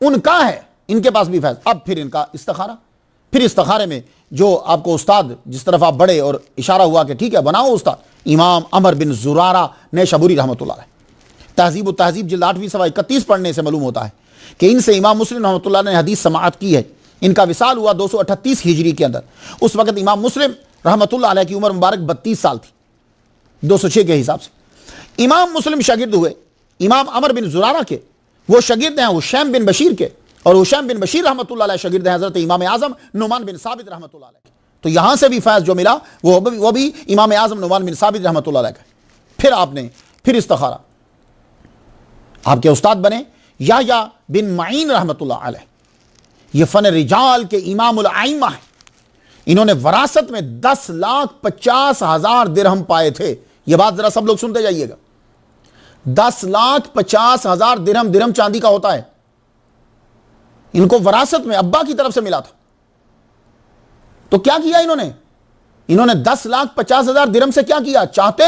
ان کا ہے، ان کے پاس بھی فیض. اب پھر ان کا استخارہ، پھر استخارے میں جو آپ کو استاد جس طرف آپ بڑے اور اشارہ ہوا کہ ٹھیک ہے بناؤ استاد، امام عمر بن زرارہ نیشابوری رحمۃ اللہ علیہ. تہذیب و تہذیب جلد 8ویں صفحہ 31 پڑھنے سے معلوم ہوتا ہے کہ ان سے امام مسلم رحمۃ اللہ نے حدیث سماعت کی ہے. ان کا وصال ہوا 238 ہجری کے اندر. اس وقت امام مسلم رحمۃ اللہ علیہ کی عمر مبارک 32 سال تھی 206 کے حساب سے. امام مسلم شاگرد ہوئے امام عمر بن زرارہ کے، وہ شاگرد ہیں حشیم بن بشیر کے، اور حشیم بن بشیر رحمۃ اللہ علیہ شاگرد ہیں حضرت امام اعظم نعمان بن ثابت رحمۃ اللہ علیہ کے. تو یہاں سے بھی فیض جو ملا وہ بھی امام اعظم نعمان بن ثابت رحمۃ اللہ علیہ کا. پھر آپ نے پھر استخارہ، آپ کے استاد بنے یحییٰ بن معین رحمۃ اللہ علیہ. یہ فن رجال کے امام الائمہ ہیں. انہوں نے وراثت میں 10,50,000 درہم پائے تھے. یہ بات ذرا سب لوگ سنتے جائیے گا. 10,50,000 درہم چاندی کا ہوتا ہے. ان کو وراثت میں ابا کی طرف سے ملا تھا. تو کیا کیا انہوں نے 10,50,000 درہم سے کیا کیا؟ چاہتے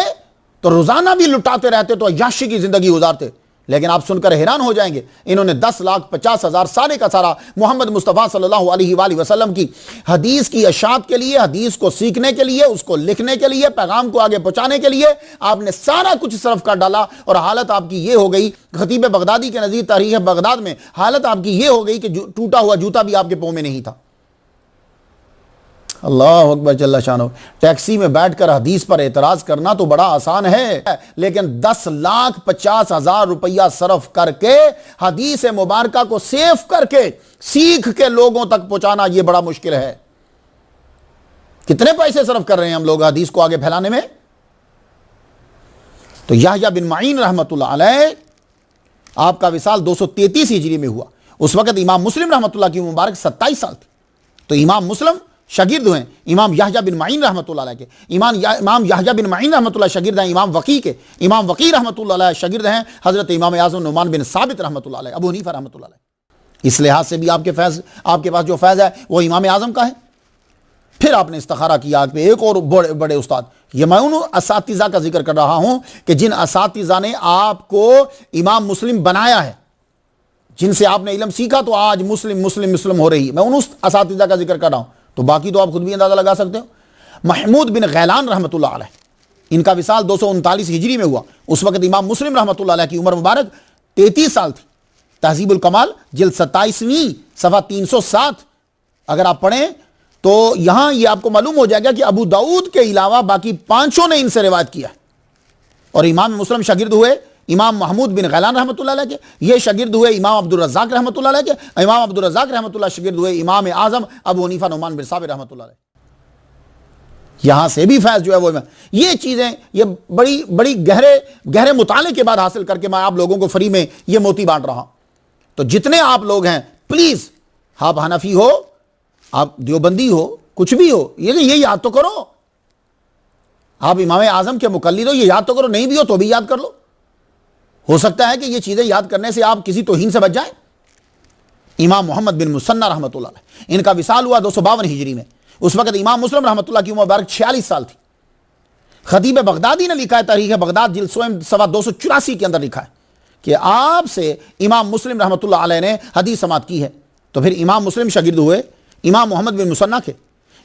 تو روزانہ بھی لٹاتے رہتے تو عیاشی کی زندگی گزارتے، لیکن آپ سن کر حیران ہو جائیں گے، انہوں نے 10,50,000 سارے کا سارا محمد مصطفیٰ صلی اللہ علیہ وآلہ وسلم کی حدیث کی اشاعت کے لیے، حدیث کو سیکھنے کے لیے، اس کو لکھنے کے لیے، پیغام کو آگے پہنچانے کے لیے آپ نے سارا کچھ صرف کر ڈالا، اور حالت آپ کی یہ ہو گئی، خطیب بغدادی کے نزدیک تاریخ بغداد میں حالت آپ کی یہ ہو گئی کہ ٹوٹا ہوا جوتا بھی آپ کے پاؤں میں نہیں تھا۔ اللہ اکبر جل شانہ۔ ٹیکسی میں بیٹھ کر حدیث پر اعتراض کرنا تو بڑا آسان ہے، لیکن 10,50,000 روپیہ صرف کر کے حدیث مبارکہ کو سیف کر کے سیکھ کے لوگوں تک پہنچانا یہ بڑا مشکل ہے۔ کتنے پیسے صرف کر رہے ہیں ہم لوگ حدیث کو آگے پھیلانے میں؟ تو یحییٰ بن معین رحمۃ اللہ علیہ آپ کا وصال 233 ہجری میں ہوا، اس وقت امام مسلم رحمۃ اللہ کی مبارک 27 سال تھی۔ تو امام مسلم شاگرد ہیں امام یحییٰ بن معین رحمۃ اللہ علیہ کے، امام یحییٰ بن معین رحمۃ اللہ شاگرد ہیں امام وقی کے، امام وقی رحمۃ اللہ علیہ شاگرد ہیں حضرت امام اعظم نعمان بن ثابت رحمۃ اللہ علیہ، ابو حنیفہ رحمۃ اللہ علیہ۔ اس لحاظ سے بھی آپ کے پاس جو فیض ہے وہ امام اعظم کا ہے۔ پھر آپ نے استخارہ کیا کہ ایک اور بڑے استاد، یہ میں ان اساتذہ کا ذکر کر رہا ہوں کہ جن اساتذہ نے آپ کو امام مسلم بنایا ہے، جن سے آپ نے علم سیکھا تو آج مسلم ہو رہی ہے، میں ان اساتذہ کا ذکر کر رہا ہوں، تو باقی تو آپ خود بھی اندازہ لگا سکتے ہو۔ محمود بن غیلان رحمۃ اللہ علیہ، ان کا وصال 239 ہجری میں ہوا، اس وقت امام مسلم رحمۃ اللہ علیہ کی عمر مبارک 33 سال تھی۔ تہذیب الکمال جلد 27ویں صفحہ 307 اگر آپ پڑھیں تو یہاں یہ آپ کو معلوم ہو جائے گا کہ ابو داؤد کے علاوہ باقی پانچوں نے ان سے روایت کیا ہے، اور امام مسلم شاگرد ہوئے امام محمود بن غیلان رحمۃ اللہ علیہ کے، یہ شاگرد ہوئے امام عبدالرزاق رحمۃ اللہ علیہ کے، امام عبدالرزاق رحمۃ اللہ شاگرد ہوئے امام اعظم ابو حنیفہ نعمان بن ثابت رحمۃ اللہ علیہ۔ یہاں سے بھی فیض جو ہے وہ یہ چیزیں یہ بڑی گہرے مطالعے کے بعد حاصل کر کے میں آپ لوگوں کو فری میں یہ موتی بانٹ رہا ہوں۔ تو جتنے آپ لوگ ہیں پلیز، آپ حنفی ہو، آپ دیوبندی ہو، کچھ بھی ہو، یہ یاد تو کرو، آپ امام اعظم کے مقلد ہو، یہ یاد تو کرو، نہیں بھی ہو تو بھی یاد کر لو، ہو سکتا ہے کہ یہ چیزیں یاد کرنے سے آپ کسی توہین سے بچ جائیں۔ امام محمد بن مثنی رحمۃ اللہ علیہ، ان کا وصال ہوا 252 ہجری میں، اس وقت امام مسلم رحمۃ اللہ کی عمر مبارک 46 سال تھی۔ خطیب بغدادی نے لکھا ہے تاریخ بغداد جلد 284 کے اندر لکھا ہے کہ آپ سے امام مسلم رحمۃ اللہ علیہ نے حدیث سماعت کی ہے۔ تو پھر امام مسلم شاگرد ہوئے امام محمد بن مثنی کے،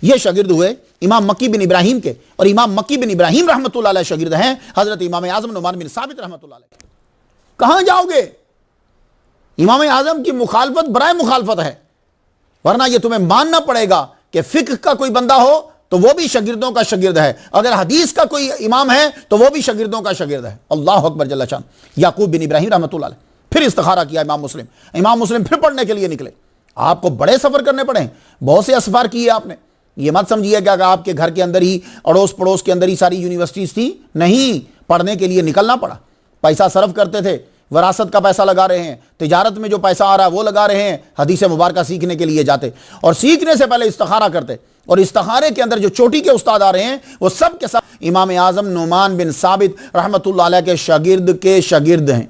یہ شاگرد ہوئے امام مکی بن ابراہیم کے، اور امام مکی بن ابراہیم رحمۃ اللہ علیہ شاگرد ہیں حضرت امام اعظم نعمان بن ثابت رحمۃ اللہ علیہ۔ کہاں جاؤ گے؟ امام اعظم کی مخالفت برائے مخالفت ہے، ورنہ یہ تمہیں ماننا پڑے گا کہ فقہ کا کوئی بندہ ہو تو وہ بھی شاگردوں کا شاگرد ہے، اگر حدیث کا کوئی امام ہے تو وہ بھی شاگردوں کا شاگرد ہے۔ اللہ اکبر جل شان۔ یعقوب بن ابراہیم رحمۃ اللہ علیہ، پھر استخارہ کیا امام مسلم پھر پڑھنے کے لیے نکلے۔ آپ کو بڑے سفر کرنے پڑے ہیں، بہت سے اسفار کیے آپ نے، یہ مت سمجھیے کہ آپ کے گھر کے اندر ہی اڑوس پڑوس کے اندر ہی ساری یونیورسٹیز تھی، نہیں، پڑھنے کے لیے نکلنا پڑا، پیسہ صرف کرتے تھے، وراثت کا پیسہ لگا رہے ہیں، تجارت میں جو پیسہ آ رہا ہے وہ لگا رہے ہیں، حدیث مبارکہ سیکھنے کے لیے جاتے، اور سیکھنے سے پہلے استخارہ کرتے، اور استخارے کے اندر جو چوٹی کے استاد آ رہے ہیں وہ سب کے سب امام اعظم نعمان بن ثابت رحمۃ اللہ علیہ کے شاگرد ہیں۔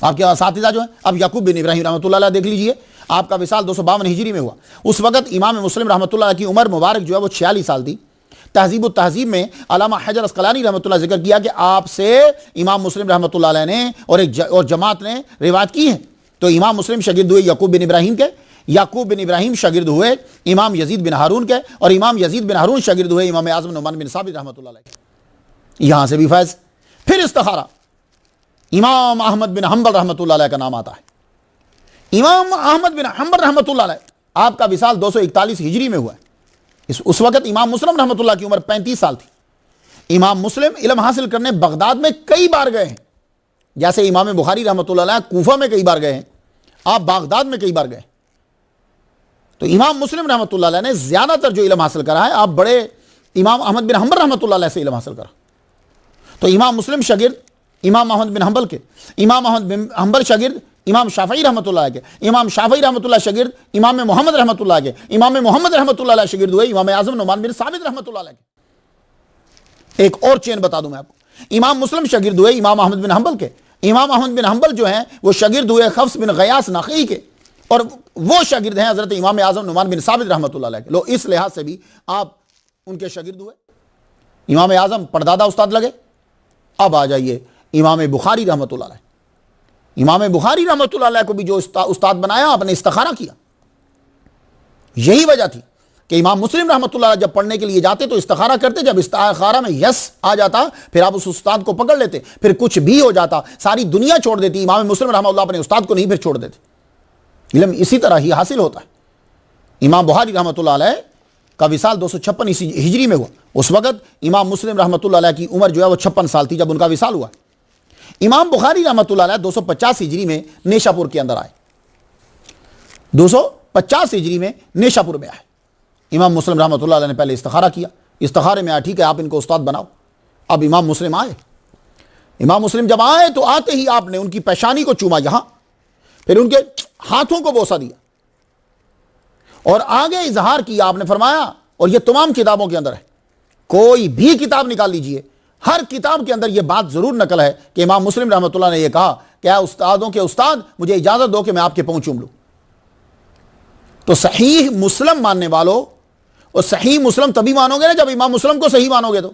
آپ کے اساتذہ جو ہیں، اب یعقوب بن ابراہیم رحمۃ اللہ علیہ دیکھ لیجئے، آپ کا وصال 252 ہجری میں ہوا، اس وقت امام مسلم رحمۃ اللہ علیہ کی عمر مبارک جو ہے وہ 46 سال تھی۔ تہذیب التہذیب میں علامہ حجر اسقلانی رحمۃ اللہ ذکر کیا کہ آپ سے امام مسلم رحمۃ اللہ علیہ نے اور جماعت نے روایت کی ہے۔ تو امام مسلم شاگرد ہوئے یعقوب بن ابراہیم کے، یعقوب بن ابراہیم شاگرد ہوئے امام یزید بن ہارون کے، اور امام یزید بن ہارون شاگرد ہوئے امام اعظم نعمان بن ثابت رحمۃ اللہ علیہ کے۔ یہاں سے بھی فیض۔ پھر استخارہ امام احمد بن حنبل رحمۃ اللہ علیہ کا نام آتا ہے۔ امام احمد بن حنبل رحمۃ اللہ علیہ آپ کا وصال 241 ہجری میں ہوا ہے، اس وقت امام مسلم رحمۃ اللہ کی عمر 35 سال تھی۔ امام مسلم علم حاصل کرنے بغداد میں کئی بار گئے ہیں، جیسے امام بخاری رحمۃ اللہ علیہ کوفہ میں کئی بار گئے ہیں، آپ بغداد میں کئی بار گئے۔ تو امام مسلم رحمۃ اللہ علیہ نے زیادہ تر جو علم حاصل کرا ہے، آپ بڑے امام احمد بن حنبل رحمۃ اللہ علیہ سے علم حاصل کرا۔ تو امام مسلم شاگرد امام احمد بن حنبل کے، امام احمد بن حنبل شاگرد امام شافعی رحمۃ اللہ کے، امام شافعی رحمۃ اللہ شاگرد امام محمد رحمۃ اللہ کے، امام محمد رحمۃ اللہ علیہ شاگرد ہوئے امام اعظم نعمان بن ثابت رحمۃ اللہ علیہ کے۔ ایک اور چین بتا دوں میں آپ کو، امام مسلم شاگرد ہوئے امام احمد بن حنبل کے، امام احمد بن حنبل جو ہیں وہ شاگرد ہوئے حفص بن غیاث نخعی کے، اور وہ شاگرد ہیں حضرت امام اعظم نعمان بن ثابت رحمۃ اللہ علیہ کے. لو اس لحاظ سے بھی آپ ان کے شاگرد ہوئے. امام اعظم پردادا استاد لگے. اب آ جائیے امام بخاری رحمۃ اللہ علیہ. امام بخاری رحمۃ اللہ علیہ کو بھی جو استاد بنایا آپ نے استخارہ کیا. یہی وجہ تھی کہ امام مسلم رحمۃ اللہ علیہ جب پڑھنے کے لیے جاتے تو استخارہ کرتے. جب استخارہ میں یس آ جاتا پھر آپ اس استاد کو پکڑ لیتے. پھر کچھ بھی ہو جاتا ساری دنیا چھوڑ دیتی, امام مسلم رحمۃ اللہ اپنے استاد کو نہیں پھر چھوڑ دیتے. علم اسی طرح ہی حاصل ہوتا ہے. امام بخاری رحمۃ اللہ علیہ کا وصال 256 ہجری میں ہوا. اس وقت امام مسلم رحمۃ اللہ علیہ کی عمر جو ہے وہ 56 سال تھی جب ان کا وصال ہوا. امام بخاری رحمۃ اللہ علیہ 250 ہجری میں نیشا پور کے اندر آئے. 250 ہجری میں نیشا پور میں آئے. امام مسلم رحمۃ اللہ علیہ نے پہلے استخارہ کیا. استخارے میں آیا ٹھیک ہے آپ ان کو استاد بناؤ. اب امام مسلم آئے. امام مسلم جب آئے تو آتے ہی آپ نے ان کی پیشانی کو چوما یہاں, پھر ان کے ہاتھوں کو بوسہ دیا اور آگے اظہار کیا. آپ نے فرمایا, اور یہ تمام کتابوں کے اندر ہے, کوئی بھی کتاب نکال لیجئے, ہر کتاب کے اندر یہ بات ضرور نقل ہے کہ امام مسلم رحمۃ اللہ نے یہ کہا کہ اے استادوں کے استاد مجھے اجازت دو کہ میں آپ کے پاؤں چوم لوں. تو صحیح مسلم ماننے والوں, اور صحیح مسلم تبھی مانو گے نا جب امام مسلم کو صحیح مانو گے تو,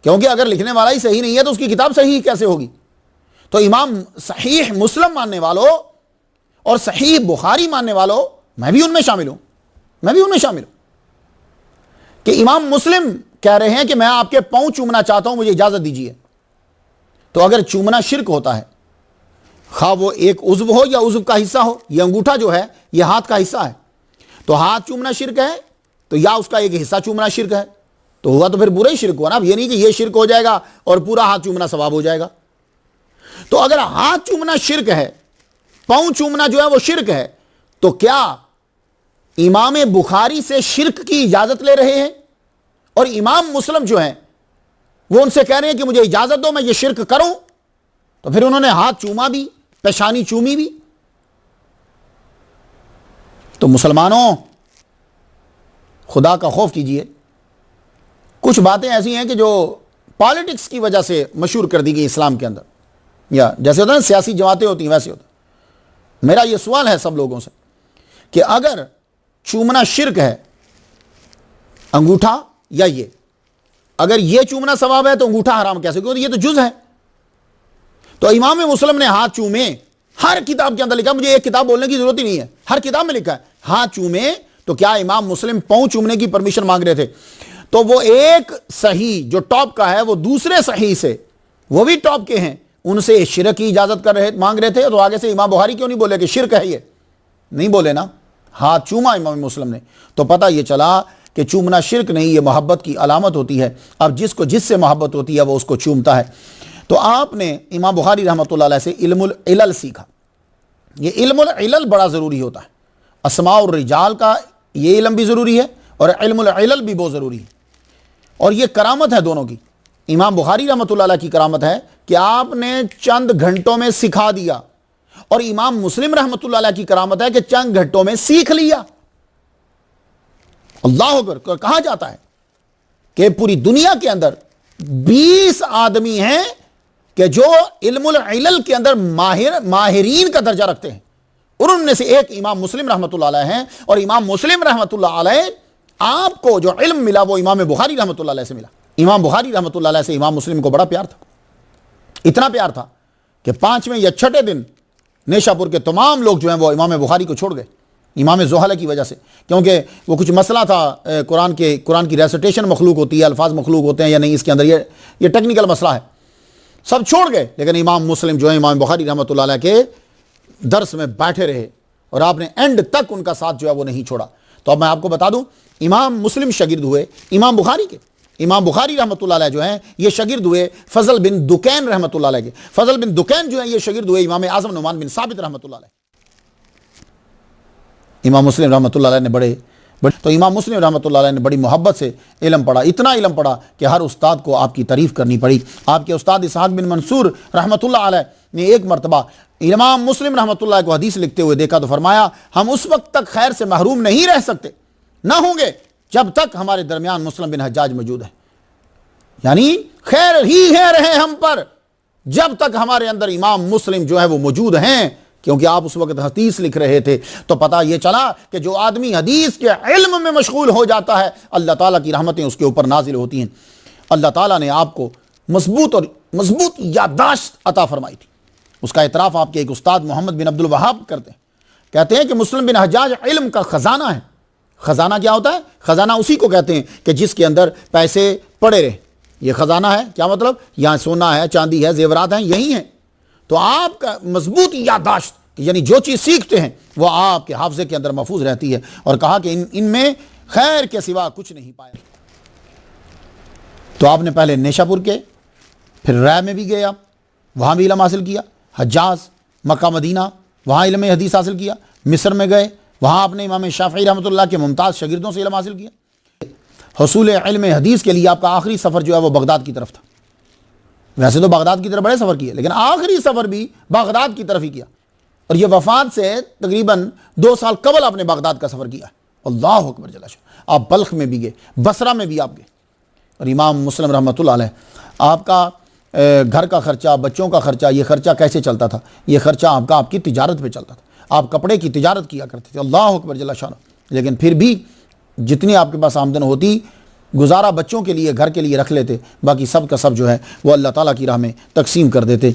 کیونکہ اگر لکھنے والا ہی صحیح نہیں ہے تو اس کی کتاب صحیح کیسے ہوگی. تو امام صحیح مسلم ماننے والوں اور صحیح بخاری ماننے والوں, میں بھی ان میں شامل ہوں کہ امام مسلم کہہ رہے ہیں کہ میں آپ کے پاؤں چومنا چاہتا ہوں, مجھے اجازت دیجیے. تو اگر چومنا شرک ہوتا ہے, خواہ وہ ایک عضو ہو یا عضو کا حصہ ہو, یہ انگوٹھا جو ہے یہ ہاتھ کا حصہ ہے, تو ہاتھ چومنا شرک ہے تو یا اس کا ایک حصہ چومنا شرک ہے, تو ہوا تو پھر برا ہی شرک ہوا نا. اب یہ نہیں کہ یہ شرک ہو جائے گا اور پورا ہاتھ چومنا ثواب ہو جائے گا. تو اگر ہاتھ چومنا شرک ہے, پاؤں چومنا جو ہے وہ شرک ہے, تو کیا امام بخاری سے شرک کی اجازت لے رہے ہیں اور امام مسلم جو ہیں وہ ان سے کہہ رہے ہیں کہ مجھے اجازت دو میں یہ شرک کروں؟ تو پھر انہوں نے ہاتھ چوما بھی, پیشانی چومی بھی. تو مسلمانوں خدا کا خوف کیجئے. کچھ باتیں ایسی ہیں کہ جو پالیٹکس کی وجہ سے مشہور کر دی گئی اسلام کے اندر, یا جیسے ہوتا ہے نا سیاسی جماعتیں ہوتی ہیں ویسے ہوتا. میرا یہ سوال ہے سب لوگوں سے کہ اگر چومنا شرک ہے انگوٹھا یا یہ, اگر یہ چومنا ثواب ہے تو انگوٹھا حرام کیسے, کیونکہ یہ تو جز ہے. تو امام مسلم نے ہاتھ چومے, ہر کتاب کے اندر لکھا, مجھے ایک کتاب بولنے کی ضرورت ہی نہیں ہے, ہر کتاب میں لکھا ہے ہاتھ چومے. تو کیا امام مسلم پاؤں چومنے کی پرمیشن مانگ رہے تھے؟ تو وہ ایک صحیح جو ٹاپ کا ہے وہ دوسرے صحیح سے, وہ بھی ٹاپ کے ہیں, ان سے شرک کی اجازت مانگ رہے تھے. تو آگے سے امام بخاری کیوں نہیں بولے کہ شرک ہے؟ یہ نہیں بولے نا, ہاتھ چوما امام مسلم نے. تو پتہ یہ چلا کہ چومنا شرک نہیں, یہ محبت کی علامت ہوتی ہے. اب جس کو جس سے محبت ہوتی ہے وہ اس کو چومتا ہے. تو آپ نے امام بخاری رحمۃ اللہ علیہ سے علم العلل سیکھا. یہ علم العلل بڑا ضروری ہوتا ہے. اسماء الرجال کا یہ علم بھی ضروری ہے اور علم العلل بھی بہت ضروری ہے. اور یہ کرامت ہے دونوں کی. امام بخاری رحمۃ اللہ علیہ کی کرامت ہے کہ آپ نے چند گھنٹوں میں سکھا دیا, اور امام مسلم رحمۃ اللہ علیہ کی کرامت ہے کہ چند گھنٹوں میں سیکھ لیا. اللہ اکبر. کہا جاتا ہے کہ پوری دنیا کے اندر 20 آدمی ہیں کہ جو علم العلل کے اندر ماہرین کا درجہ رکھتے ہیں, اور ان میں سے ایک امام مسلم رحمۃ اللہ علیہ ہیں. اور امام مسلم رحمۃ اللہ علیہ آپ کو جو علم ملا وہ امام بخاری رحمۃ اللہ علیہ سے ملا. امام بخاری رحمۃ اللہ علیہ سے امام مسلم کو بڑا پیار تھا. اتنا پیار تھا کہ 5ویں یا 6ٹھے دن نیشا پور کے تمام لوگ جو ہیں وہ امام بخاری کو چھوڑ گئے, امام زحلہ کی وجہ سے. کیونکہ وہ کچھ مسئلہ تھا قرآن کی ریسیٹیشن مخلوق ہوتی ہے, الفاظ مخلوق ہوتے ہیں یا نہیں, اس کے اندر یہ ٹیکنیکل مسئلہ ہے. سب چھوڑ گئے, لیکن امام مسلم جو ہے امام بخاری رحمۃ اللہ علیہ کے درس میں بیٹھے رہے, اور آپ نے اینڈ تک ان کا ساتھ جو ہے وہ نہیں چھوڑا. تو اب میں آپ کو بتا دوں, امام مسلم شاگرد ہوئے امام بخاری کے. امام بخاری رحمۃ اللہ علیہ جو ہیں یہ شاگرد ہوئے فضل بن دکین رحمۃ اللہ علیہ کے. فضل بن دکین جو ہیں یہ شاگرد ہوئے امام اعظم نعمان بن ثابت رحمۃ اللہ علیہ. امام مسلم رحمۃ اللہ علیہ نے تو امام مسلم رحمۃ اللہ علیہ نے بڑی محبت سے علم پڑھا, اتنا علم پڑھا کہ ہر استاد کو آپ کی تعریف کرنی پڑی. آپ کے استاد اسحاق بن منصور رحمۃ اللہ علیہ نے ایک مرتبہ امام مسلم رحمۃ اللہ کو حدیث لکھتے ہوئے دیکھا تو فرمایا, ہم اس وقت تک خیر سے محروم نہیں رہ سکتے, نہ ہوں گے جب تک ہمارے درمیان مسلم بن حجاج موجود ہے. یعنی خیر ہی ہے رہے ہم پر جب تک ہمارے اندر امام مسلم جو ہے وہ موجود ہیں, کیونکہ آپ اس وقت حدیث لکھ رہے تھے، تو پتہ یہ چلا کہ جو آدمی حدیث کے علم میں مشغول ہو جاتا ہے اللہ تعالیٰ کی رحمتیں اس کے اوپر نازل ہوتی ہیں۔ اللہ تعالیٰ نے آپ کو مضبوط یادداشت عطا فرمائی تھی۔ اس کا اعتراف آپ کے ایک استاد محمد بن عبد الوہاب کرتے ہیں، کہتے ہیں کہ مسلم بن حجاج علم کا خزانہ ہے۔ خزانہ کیا ہوتا ہے؟ خزانہ اسی کو کہتے ہیں کہ جس کے اندر پیسے پڑے رہے، یہ خزانہ ہے۔ کیا مطلب؟ یہاں سونا ہے، چاندی ہے، زیورات ہیں، یہی ہیں۔ تو آپ کا مضبوط یادداشت، یعنی جو چیز سیکھتے ہیں وہ آپ کے حافظے کے اندر محفوظ رہتی ہے، اور کہا کہ ان میں خیر کے سوا کچھ نہیں پایا۔ تو آپ نے پہلے نیشا پور کے، پھر رائے میں بھی گئے، آپ وہاں بھی علم حاصل کیا، حجاز، مکہ مدینہ، وہاں علم حدیث حاصل کیا، مصر میں گئے، وہاں آپ نے امام شافعی رحمۃ اللہ کے ممتاز شاگردوں سے علم حاصل کیا۔ حصول علم حدیث کے لیے آپ کا آخری سفر جو ہے وہ بغداد کی طرف تھا۔ ویسے تو بغداد کی طرف بڑے سفر کیے، لیکن آخری سفر بھی بغداد کی طرف ہی کیا، اور یہ وفات سے تقریباً 2 سال قبل آپ نے بغداد کا سفر کیا۔ اللہ اکبر جل شانہ۔ آپ بلخ میں بھی گئے، بصرہ میں بھی آپ گئے، اور امام مسلم رحمۃ اللہ علیہ، آپ کا گھر کا خرچہ، بچوں کا خرچہ، یہ خرچہ کیسے چلتا تھا؟ یہ خرچہ آپ کی تجارت پہ چلتا تھا، آپ کپڑے کی تجارت کیا کرتے تھے۔ اللہ اکبر جل شانہ۔ لیکن پھر بھی جتنی آپ کے پاس آمدن ہوتی، گزارا بچوں کے لیے، گھر کے لیے رکھ لیتے، باقی سب کا سب جو ہے وہ اللہ تعالیٰ کی راہ میں تقسیم کر دیتے۔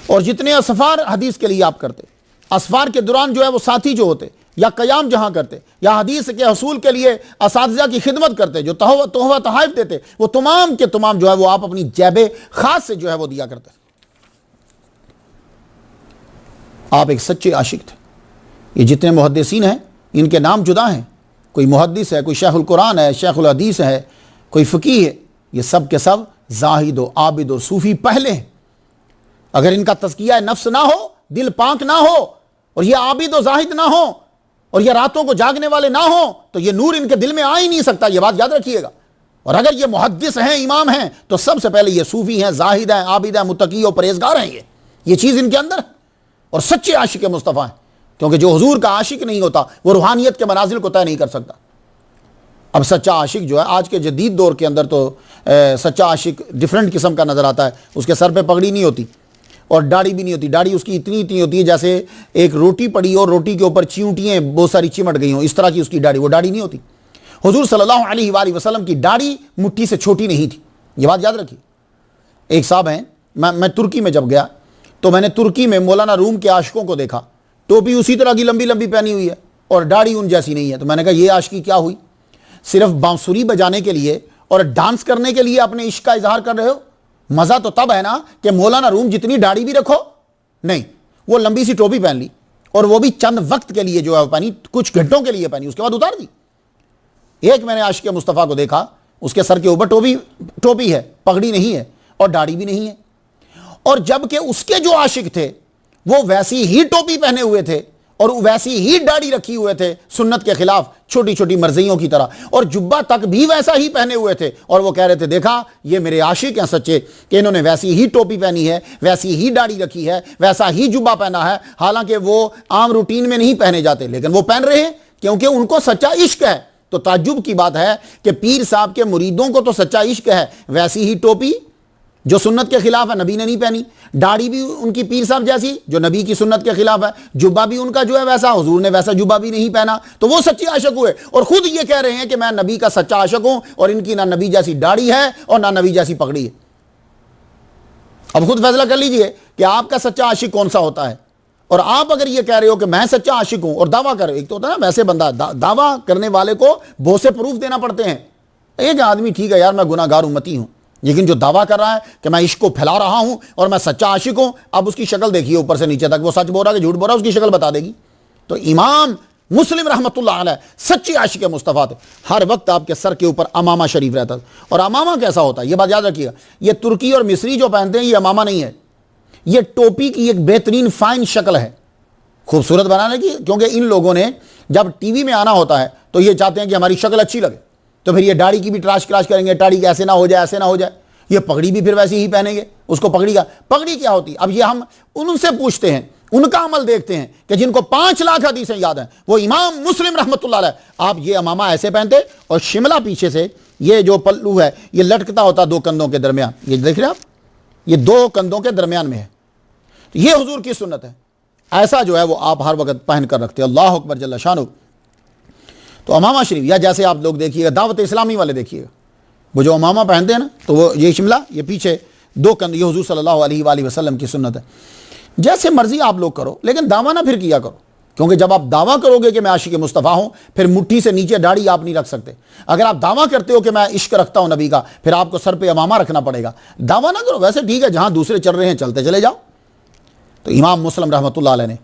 اور جتنے اسفار حدیث کے لیے آپ کرتے، اسفار کے دوران جو ہے وہ ساتھی جو ہوتے، یا قیام جہاں کرتے، یا حدیث کے حصول کے لیے اساتذہ کی خدمت کرتے، جو تحفہ تحائف دیتے، وہ تمام کے تمام جو ہے وہ آپ اپنی جیب خاص سے جو ہے وہ دیا کرتے۔ آپ ایک سچے عاشق تھے۔ یہ جتنے محدثین ہیں ان کے نام جدا ہیں، کوئی محدث ہے، کوئی شیخ القرآن ہے، شیخ الحدیث ہے، کوئی فقیہ ہے، یہ سب کے سب زاہد و عابد و صوفی پہلے ہیں۔ اگر ان کا تزکیہ نفس نہ ہو، دل پاک نہ ہو، اور یہ عابد و زاہد نہ ہو، اور یہ راتوں کو جاگنے والے نہ ہوں، تو یہ نور ان کے دل میں آ ہی نہیں سکتا۔ یہ بات یاد رکھیے گا۔ اور اگر یہ محدث ہیں، امام ہیں، تو سب سے پہلے یہ صوفی ہیں، زاہد ہیں، عابد ہیں، متقی اور پرہیزگار ہیں۔ یہ چیز ان کے اندر ہے، اور سچے عاشق مصطفیٰ ہیں، کیونکہ جو حضور کا عاشق نہیں ہوتا وہ روحانیت کے منازل کو طے نہیں کر سکتا۔ اب سچا عاشق جو ہے آج کے جدید دور کے اندر تو سچا عاشق ڈیفرنٹ قسم کا نظر آتا ہے۔ اس کے سر پہ پگڑی نہیں ہوتی، اور داڑھی بھی نہیں ہوتی، داڑھی اس کی اتنی ہوتی ہے جیسے ایک روٹی پڑی اور روٹی کے اوپر چیونٹیاں بہت ساری چمٹ گئی ہوں، اس طرح کی اس کی داڑھی، وہ داڑھی نہیں ہوتی۔ حضور صلی اللہ علیہ وآلہ وسلم کی داڑھی مٹھی سے چھوٹی نہیں تھی، یہ بات یاد رکھیے۔ ایک صاحب ہیں، میں ترکی میں جب گیا تو میں نے ترکی میں مولانا روم کے عاشقوں کو دیکھا، ٹوپی اسی طرح کی لمبی لمبی پہنی ہوئی ہے اور داڑھی ان جیسی نہیں ہے۔ تو میں نے کہا یہ عاشقی کیا ہوئی؟ صرف بانسری بجانے کے لیے اور ڈانس کرنے کے لیے اپنے عشق کا اظہار کر رہے ہو؟ مزہ تو تب ہے نا کہ مولانا روم جتنی داڑھی بھی رکھو، نہیں، وہ لمبی سی ٹوپی پہن لی، اور وہ بھی چند وقت کے لیے جو ہے پہنی، کچھ گھنٹوں کے لیے پہنی، اس کے بعد اتار دی۔ ایک میں نے عاشق مصطفیٰ کو دیکھا، اس کے سر کے اوپر ٹوپی ہے، پگڑی نہیں ہے، اور داڑھی بھی نہیں ہے، اور جبکہ اس کے جو عاشق تھے وہ ویسی ہی ٹوپی پہنے ہوئے تھے اور ویسی ہی داڑھی رکھی ہوئے تھے، سنت کے خلاف چھوٹی چھوٹی مرضیوں کی طرح، اور جبہ تک بھی ویسا ہی پہنے ہوئے تھے، اور وہ کہہ رہے تھے دیکھا یہ میرے عاشق ہیں سچے کہ انہوں نے ویسی ہی ٹوپی پہنی ہے، ویسی ہی داڑھی رکھی ہے، ویسا ہی جبہ پہنا ہے، حالانکہ وہ عام روٹین میں نہیں پہنے جاتے لیکن وہ پہن رہے ہیں کیونکہ ان کو سچا عشق ہے۔ تو تعجب کی بات ہے کہ پیر صاحب کے مریدوں کو تو سچا عشق ہے، ویسی ہی ٹوپی جو سنت کے خلاف ہے نبی نے نہیں پہنی، داڑھی بھی ان کی پیر صاحب جیسی جو نبی کی سنت کے خلاف ہے، جبہ بھی ان کا جو ہے ویسا، حضور نے ویسا جبہ بھی نہیں پہنا، تو وہ سچے عاشق ہوئے، اور خود یہ کہہ رہے ہیں کہ میں نبی کا سچا عاشق ہوں، اور ان کی نہ نبی جیسی داڑھی ہے اور نہ نبی جیسی پگڑی ہے۔ اب خود فیصلہ کر لیجئے کہ آپ کا سچا عاشق کون سا ہوتا ہے۔ اور آپ اگر یہ کہہ رہے ہو کہ میں سچا عاشق ہوں اور دعویٰ کر، ایک تو ہوتا ہے نا ویسے بندہ دعویٰ کرنے والے کو بہت سے پروف دینا پڑتے ہیں۔ ایک آدمی ٹھیک ہے یار میں گناہ گار امتی ہوں، لیکن جو دعویٰ کر رہا ہے کہ میں عشق کو پھیلا رہا ہوں اور میں سچا عاشق ہوں، اب اس کی شکل دیکھیے اوپر سے نیچے تک، وہ سچ بول رہا ہے کہ جھوٹ بول رہا ہے، اس کی شکل بتا دے گی۔ تو امام مسلم رحمۃ اللہ علیہ سچے عاشق مصطفیٰ تھے، ہر وقت آپ کے سر کے اوپر امامہ شریف رہتا تھا۔ اور امامہ کیسا ہوتا ہے یہ بات یاد رکھیے گا، یہ ترکی اور مصری جو پہنتے ہیں یہ امامہ نہیں ہے، یہ ٹوپی کی ایک بہترین فائن شکل ہے خوبصورت بنانے کی، کیونکہ ان لوگوں نے جب ٹی وی میں آنا ہوتا ہے تو یہ چاہتے ہیں کہ ہماری شکل اچھی لگے، تو پھر یہ داڑھی کی بھی تراش کریں گے، داڑھی ایسے نہ ہو جائے، ایسے نہ ہو جائے، یہ پگڑی بھی پھر ویسی ہی پہنیں گے، اس کو پگڑی کیا ہوتی ہے؟ اب یہ ہم ان سے پوچھتے ہیں، ان کا عمل دیکھتے ہیں کہ جن کو 5 لاکھ حدیثیں یاد ہیں، وہ امام مسلم رحمۃ اللہ علیہ، آپ یہ امامہ ایسے پہنتے اور شملہ پیچھے سے یہ جو پلو ہے یہ لٹکتا ہوتا 2 کندھوں کے درمیان، یہ دیکھ رہے ہیں آپ، یہ 2 کندھوں کے درمیان میں ہے، یہ حضور کی سنت ہے۔ ایسا جو ہے وہ آپ ہر وقت پہن کر رکھتے. اللہ اکبر جل شانہ. تو امامہ شریف، یا جیسے آپ لوگ دیکھیے گا دعوت اسلامی والے دیکھیے گا، وہ جو امامہ پہنتے ہیں نا، تو وہ یہ شملہ، یہ پیچھے 2 کندھ، یہ حضور صلی اللہ علیہ وآلہ وسلم کی سنت ہے. جیسے مرضی آپ لوگ کرو، لیکن دعویٰ نہ پھر کیا کرو، کیونکہ جب آپ دعویٰ کرو گے کہ میں عاشق مصطفیٰ ہوں، پھر مٹھی سے نیچے داڑھی آپ نہیں رکھ سکتے. اگر آپ دعویٰ کرتے ہو کہ میں عشق رکھتا ہوں نبی کا، پھر آپ کو سر پہ امامہ رکھنا پڑے گا. دعویٰ نہ کرو، ویسے ٹھیک ہے جہاں دوسرے چل رہے ہیں چلتے چلے جاؤ. تو امام مسلم رحمۃ اللہ علیہ نے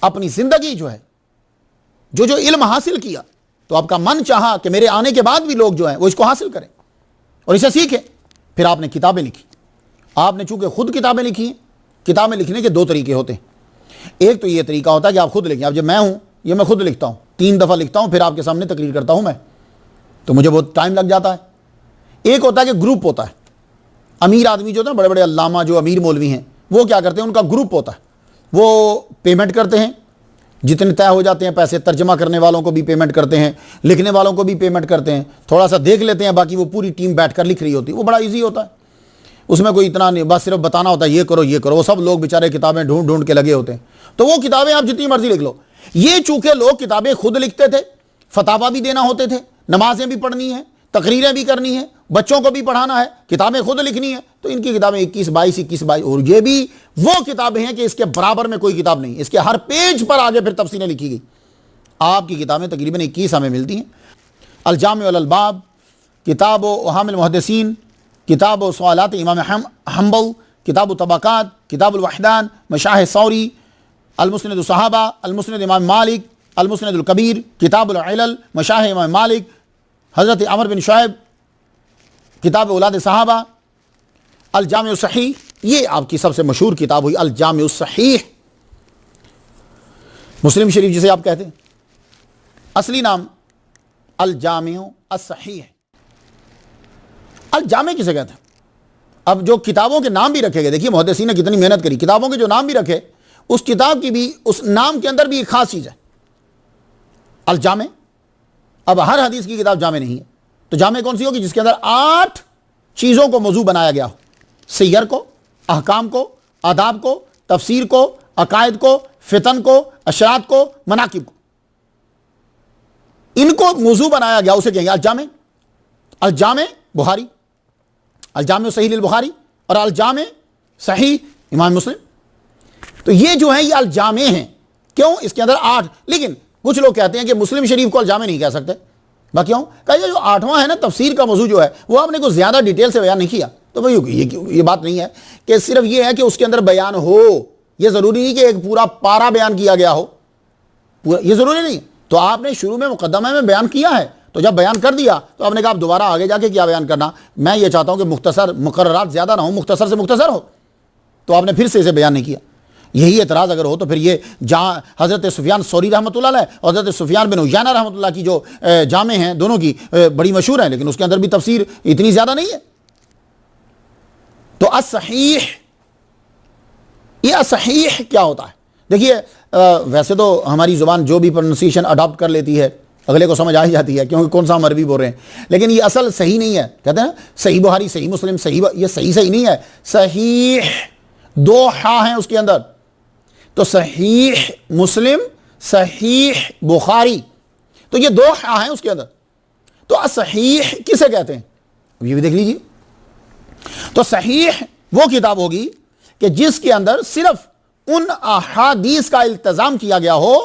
اپنی زندگی جو ہے جو علم حاصل کیا، تو آپ کا من چاہا کہ میرے آنے کے بعد بھی لوگ جو ہیں وہ اس کو حاصل کریں اور اسے سیکھیں. پھر آپ نے کتابیں لکھی. آپ نے چونکہ خود کتابیں لکھی ہیں، کتابیں لکھنے کے 2 طریقے ہوتے ہیں. ایک تو یہ طریقہ ہوتا ہے کہ آپ خود لکھیں. اب جب میں ہوں، یہ میں خود لکھتا ہوں، 3 دفعہ لکھتا ہوں، پھر آپ کے سامنے تقریر کرتا ہوں میں، تو مجھے بہت ٹائم لگ جاتا ہے. ایک ہوتا ہے کہ گروپ ہوتا ہے. امیر آدمی جو ہوتا ہے، بڑے بڑے علامہ جو امیر مولوی ہیں، وہ کیا کرتے ہیں، ان کا گروپ ہوتا ہے، وہ پیمنٹ کرتے ہیں، جتنے طے ہو جاتے ہیں پیسے، ترجمہ کرنے والوں کو بھی پیمنٹ کرتے ہیں، لکھنے والوں کو بھی پیمنٹ کرتے ہیں، تھوڑا سا دیکھ لیتے ہیں، باقی وہ پوری ٹیم بیٹھ کر لکھ رہی ہوتی ہے. وہ بڑا ایزی ہوتا ہے، اس میں کوئی اتنا نہیں، بس صرف بتانا ہوتا ہے یہ کرو یہ کرو. وہ سب لوگ بیچارے کتابیں ڈھونڈ ڈھونڈ کے لگے ہوتے ہیں. تو وہ کتابیں آپ جتنی مرضی لکھ لو. یہ چونکہ لوگ کتابیں خود لکھتے تھے، فتاوا بھی دینا ہوتے تھے، نمازیں بھی پڑھنی ہیں، تقریریں بھی کرنی ہیں، بچوں کو بھی پڑھانا ہے، کتابیں خود لکھنی ہیں، تو ان کی کتابیں 21-22 اور یہ بھی وہ کتابیں ہیں کہ اس کے برابر میں کوئی کتاب نہیں. اس کے ہر پیج پر آگے پھر تفصیلیں لکھی گئی. آپ کی کتابیں تقریباً 21 ہمیں ملتی ہیں. الجامع الالباب، کتاب و اوہام المحدثین، کتاب و سوالات امام حنبل، کتاب و طبقات، کتاب الوحدان، مشاہ ثوری، المسند الصحابہ، المسند امام مالک، المسند الکبیر، کتاب العلل، مشاہ امام مالک، حضرت عمر بن شعیب، کتاب اولاد صحابہ، الجامع الصحیح. یہ آپ کی سب سے مشہور کتاب ہوئی الجامع الصحیح. مسلم شریف جسے آپ کہتے ہیں، اصلی نام الجامع الصحیح ہے. الجامع کسے کہتے ہیں؟ اب جو کتابوں کے نام بھی رکھے گئے، دیکھیے محدثین نے کتنی محنت کری، کتابوں کے جو نام بھی رکھے، اس کتاب کی بھی اس نام کے اندر بھی ایک خاص چیز ہے، الجامع. اب ہر حدیث کی کتاب جامع نہیں ہے، تو جامع کون سی ہوگی؟ جس کے اندر 8 چیزوں کو موضوع بنایا گیا ہو، سیر کو، احکام کو، آداب کو، تفسیر کو، عقائد کو، فتن کو، اشراط کو، مناقب کو، ان کو موضوع بنایا گیا، اسے کہیں گے الجامع. الجامع بخاری، الجامع صحیح للبخاری، اور الجامع صحیح امام مسلم. تو یہ جو ہیں یہ الجامع ہیں. کیوں؟ اس کے اندر 8. لیکن کچھ لوگ کہتے ہیں کہ مسلم شریف کو الجامع نہیں کہہ سکتے. کیوں؟ کہ یہ جو 8واں ہے نا تفسیر کا موضوع جو ہے، وہ آپ نے کوئی زیادہ ڈیٹیل سے بیان نہیں کیا. تو بھائی یہ بات نہیں ہے کہ صرف یہ ہے کہ اس کے اندر بیان ہو، یہ ضروری نہیں کہ ایک پورا پارا بیان کیا گیا ہو، یہ ضروری نہیں. تو آپ نے شروع میں مقدمہ میں بیان کیا ہے، تو جب بیان کر دیا تو آپ نے کہا اب دوبارہ آگے جا کے کیا بیان کرنا. میں یہ چاہتا ہوں کہ مختصر، مقررات زیادہ نہ ہوں، مختصر سے مختصر ہو. تو آپ نے پھر سے اسے بیان نہیں کیا. یہی اعتراض اگر ہو تو پھر یہ جہاں حضرت سفیان ثوری رحمۃ اللہ علیہ اور حضرت سفیان بن عیینہ رحمۃ اللہ کی جو جامع ہیں دونوں کی بڑی مشہور ہیں، لیکن اس کے اندر بھی تفسیر اتنی زیادہ نہیں ہے. تو الصحیح، یہ الصحیح کیا ہوتا ہے؟ دیکھیے ویسے تو ہماری زبان جو بھی پروننسیشن اڈاپٹ کر لیتی ہے اگلے کو سمجھ آ جاتی ہے، کیونکہ کون سا ہم عربی بول رہے ہیں، لیکن یہ اصل صحیح نہیں ہے. کہتے ہیں صحیح بخاری، صحیح مسلم، یہ صحیح نہیں ہے. صحیح 2 ہاں ہیں اس کے اندر. تو صحیح مسلم، صحیح بخاری، تو یہ 2 ہاں ہیں اس کے اندر. تو صحیح کسے کہتے ہیں؟ یہ بھی دیکھ لیجیے. تو صحیح وہ کتاب ہوگی کہ جس کے اندر صرف ان احادیث کا التزام کیا گیا ہو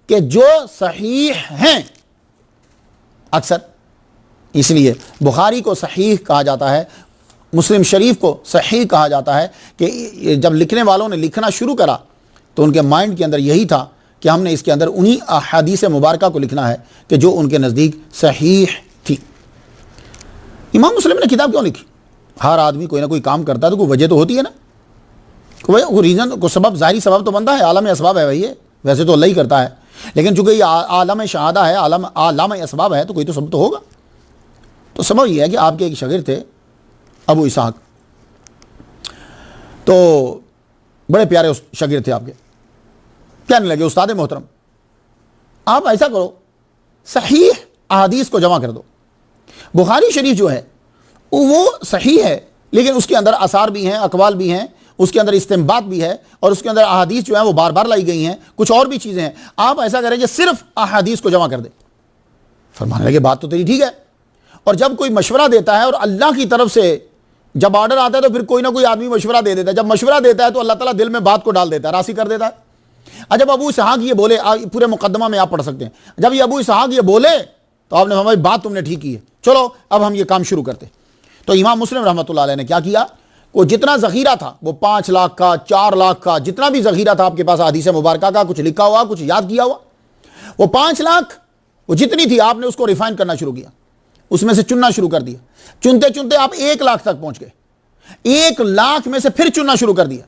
کہ جو صحیح ہیں اکثر. اس لیے بخاری کو صحیح کہا جاتا ہے، مسلم شریف کو صحیح کہا جاتا ہے کہ جب لکھنے والوں نے لکھنا شروع کرا تو ان کے مائنڈ کے اندر یہی تھا کہ ہم نے اس کے اندر انہی احادیث مبارکہ کو لکھنا ہے کہ جو ان کے نزدیک صحیح تھی. امام مسلم نے کتاب کیوں لکھی؟ ہر آدمی کوئی نہ کوئی کام کرتا ہے تو کوئی وجہ تو ہوتی ہے نا، کوئی ریزن، کوئی سبب، ظاہری سبب تو بنتا ہے. عالم اسباب ہے بھائی، یہ ویسے تو اللہ ہی کرتا ہے، لیکن چونکہ یہ عالم شہادہ ہے، عالم اسباب ہے، تو کوئی تو سبب تو ہوگا. تو سبب یہ ہے کہ آپ کے ایک شاگرد تھے ابو اسحاق، تو بڑے پیارے شاگرد تھے آپ کے. کہنے لگے استاد محترم آپ ایسا کرو، صحیح احادیث کو جمع کر دو. بخاری شریف جو ہے وہ صحیح ہے، لیکن اس کے اندر آثار بھی ہیں، اقوال بھی ہیں، اس کے اندر استنباط بھی ہے اور اس کے اندر احادیث جو ہیں وہ بار بار لائی گئی ہیں، کچھ اور بھی چیزیں ہیں. آپ ایسا کریں کہ صرف احادیث کو جمع کر دیں. فرمانے لگے بات تو تیری ٹھیک ہے، اور جب کوئی مشورہ دیتا ہے اور اللہ کی طرف سے جب آرڈر آتا ہے تو پھر کوئی نہ کوئی آدمی مشورہ دے دیتا ہے. جب مشورہ دیتا ہے تو اللہ تعالیٰ دل میں بات کو ڈال دیتا ہے، راسی کر دیتا ہے. جب ابو اسحاق یہ بولے، پورے مقدمہ میں آپ پڑھ سکتے ہیں، جب یہ ابو اسحاق یہ بولے تو آپ نے فرمایا بات تم نے ٹھیک کی ہے، چلو اب ہم یہ کام شروع کرتے. تو امام مسلم رحمۃ اللہ علیہ نے کیا کیا، وہ جتنا ذخیرہ تھا، وہ 5 لاکھ کا 4 لاکھ کا جتنا بھی ذخیرہ تھا آپ کے پاس حدیث مبارکہ کا، کچھ لکھا ہوا کچھ یاد کیا ہوا، وہ 5 لاکھ وہ جتنی تھی آپ نے اس کو ریفائن کرنا شروع کیا، اس میں سے چننا شروع کر دیا. چنتے چنتے آپ 1 لاکھ تک پہنچ گئے. 1 لاکھ میں سے پھر چننا شروع کر دیا.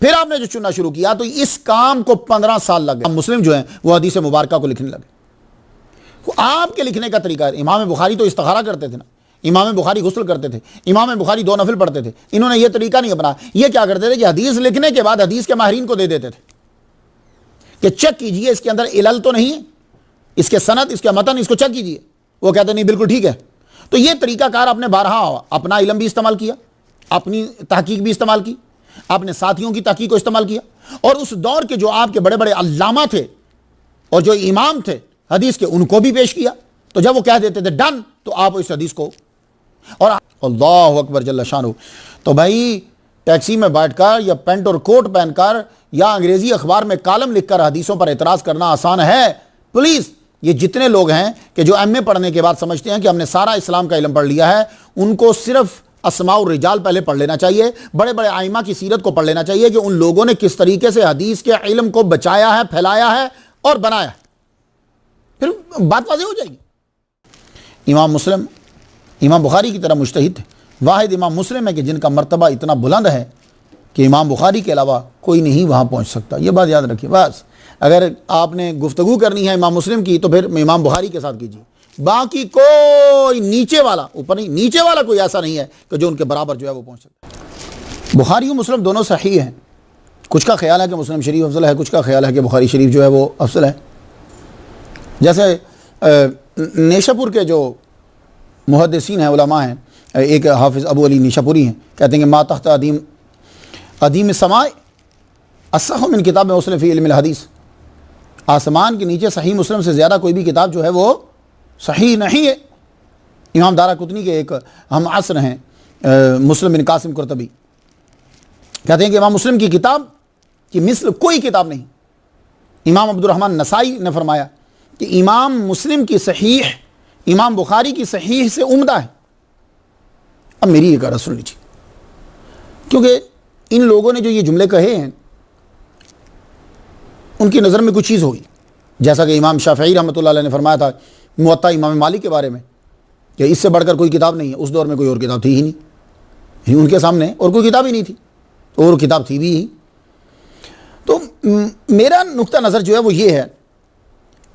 پھر آپ نے جو چننا شروع کیا تو اس کام کو 15 سال لگ گئے. مسلم جو ہیں وہ حدیث مبارکہ کو لکھنے لگے. آپ کے لکھنے کا طریقہ ہے. امام بخاری تو استخارہ کرتے تھے نا، امام بخاری غسل کرتے تھے، امام بخاری 2 نفل پڑھتے تھے. انہوں نے یہ طریقہ نہیں اپنا. یہ کیا کرتے تھے کہ حدیث لکھنے کے بعد حدیث کے ماہرین کو دے دیتے تھے کہ چیک کیجئے اس کے اندر علل تو نہیں ہے، اس کے سند، اس کے متن، اس کو چیک کیجئے. وہ کہتے نہیں بالکل ٹھیک ہے. تو یہ طریقہ کار آپ نے بارہا اپنا علم بھی استعمال کیا، اپنی تحقیق بھی استعمال کی، اپنے ساتھیوں کی تحقیق کو استعمال کیا، اور اس دور کے جو آپ کے بڑے بڑے علامہ تھے اور جو امام تھے حدیث کے ان کو بھی پیش کیا. تو جب وہ کہہ دیتے تھے ڈن تو آپ اس حدیث کو، اور اللہ اکبر جل شانہ. تو بھائی ٹیکسی میں بیٹھ کر یا پینٹ اور کوٹ پہن کر یا انگریزی اخبار میں کالم لکھ کر حدیثوں پر اعتراض کرنا آسان ہے؟ پلیز یہ جتنے لوگ ہیں کہ جو ایم اے پڑھنے کے بعد سمجھتے ہیں کہ ہم نے سارا اسلام کا علم پڑھ لیا ہے، ان کو صرف اسماء الرجال پہلے پڑھ لینا چاہیے، بڑے بڑے ائمہ کی سیرت کو پڑھ لینا چاہیے کہ ان لوگوں نے کس طریقے سے حدیث کے علم کو بچایا ہے، پھیلایا ہے اور بنایا ہے. پھر بات واضح ہو جائے گی. امام مسلم امام بخاری کی طرح مجتہد تھے. واحد امام مسلم ہے کہ جن کا مرتبہ اتنا بلند ہے کہ امام بخاری کے علاوہ کوئی نہیں وہاں پہنچ سکتا. یہ بات یاد رکھیے. بس اگر آپ نے گفتگو کرنی ہے امام مسلم کی تو پھر امام بخاری کے ساتھ کیجیے. باقی کوئی نیچے والا، اوپر نہیں، نیچے والا کوئی ایسا نہیں ہے کہ جو ان کے برابر جو ہے وہ پہنچ سکتا ہے. بخاری و مسلم دونوں صحیح ہیں. کچھ کا خیال ہے کہ مسلم شریف افضل ہے، کچھ کا خیال ہے کہ بخاری شریف جو ہے وہ افضل ہے. جیسے نیشا پور کے جو محدثین ہیں، علماء ہیں، ایک حافظ ابو علی نیشا پوری ہیں، کہتے ہیں کہ ما تحت عدیم السماء اصح من کتاب مسلم فی علم الحدیث. آسمان کے نیچے صحیح مسلم سے زیادہ کوئی بھی کتاب جو ہے وہ صحیح نہیں ہے. امام دارقطنی کے ایک ہم عصر ہیں مسلم بن قاسم قرطبی، کہتے ہیں کہ امام مسلم کی کتاب کی مثل کوئی کتاب نہیں. امام عبد الرحمن نسائی نے فرمایا کہ امام مسلم کی صحیح امام بخاری کی صحیح سے عمدہ ہے. اب میری یہ کہہ سن لیجیے، کیونکہ ان لوگوں نے جو یہ جملے کہے ہیں ان کی نظر میں کچھ چیز ہوگی. جیسا کہ امام شافعی رحمۃ اللہ علیہ نے فرمایا تھا موطا امام مالک کے بارے میں کہ اس سے بڑھ کر کوئی کتاب نہیں ہے. اس دور میں کوئی اور کتاب تھی ہی نہیں، ان کے سامنے اور کوئی کتاب ہی نہیں تھی، اور کتاب تھی بھی ہی. تو میرا نقطہ نظر جو ہے وہ یہ ہے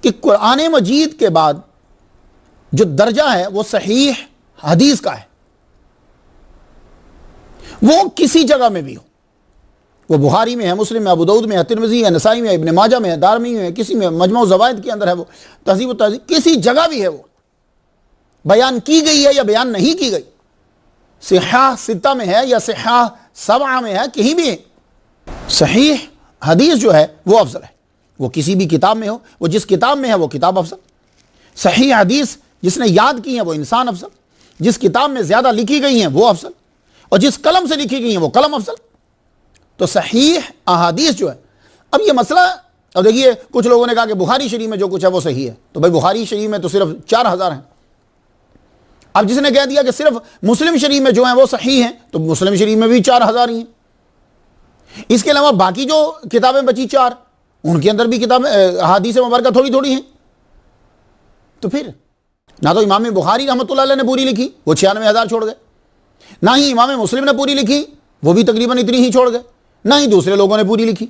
کہ قرآن مجید کے بعد جو درجہ ہے وہ صحیح حدیث کا ہے. وہ کسی جگہ میں بھی ہو، وہ بخاری میں ہے، مسلم میں، ابو داؤد میں ہے، ترمذی ہے، نسائی میں ہے، ابن ماجہ میں ہے، دارمی میں ہے، کسی میں مجموع الزوائد کے اندر ہے، وہ تہذیب و تہذیب، کسی جگہ بھی ہے، وہ بیان کی گئی ہے یا بیان نہیں کی گئی، صحاح ستہ میں ہے یا صحاح سبعہ میں ہے، کہیں بھی ہے، صحیح حدیث جو ہے وہ افضل ہے. وہ کسی بھی کتاب میں ہو، وہ جس کتاب میں ہے وہ کتاب افضل. صحیح حدیث جس نے یاد کی ہیں وہ انسان افضل، جس کتاب میں زیادہ لکھی گئی ہیں وہ افضل، اور جس قلم سے لکھی گئی ہیں وہ قلم افضل. تو صحیح احادیث جو ہے، اب یہ مسئلہ، اب دیکھیے کچھ لوگوں نے کہا کہ بخاری شریف میں جو کچھ ہے وہ صحیح ہے. تو بھائی بخاری شریف میں تو صرف 4000 ہیں. اب جس نے کہہ دیا کہ صرف مسلم شریف میں جو ہیں وہ صحیح ہیں تو مسلم شریف میں بھی 4000 ہی ہیں. اس کے علاوہ باقی جو کتابیں بچی 4، ان کے اندر بھی کتابیں احادیث مبارکہ تھوڑی تھوڑی ہیں. تو پھر نہ تو امام بخاری رحمۃ اللہ علیہ نے پوری لکھی، وہ 96,000 چھوڑ گئے، نہ ہی امام مسلم نے پوری لکھی، وہ بھی تقریباً اتنی ہی چھوڑ گئے، نہ ہی دوسرے لوگوں نے پوری لکھی.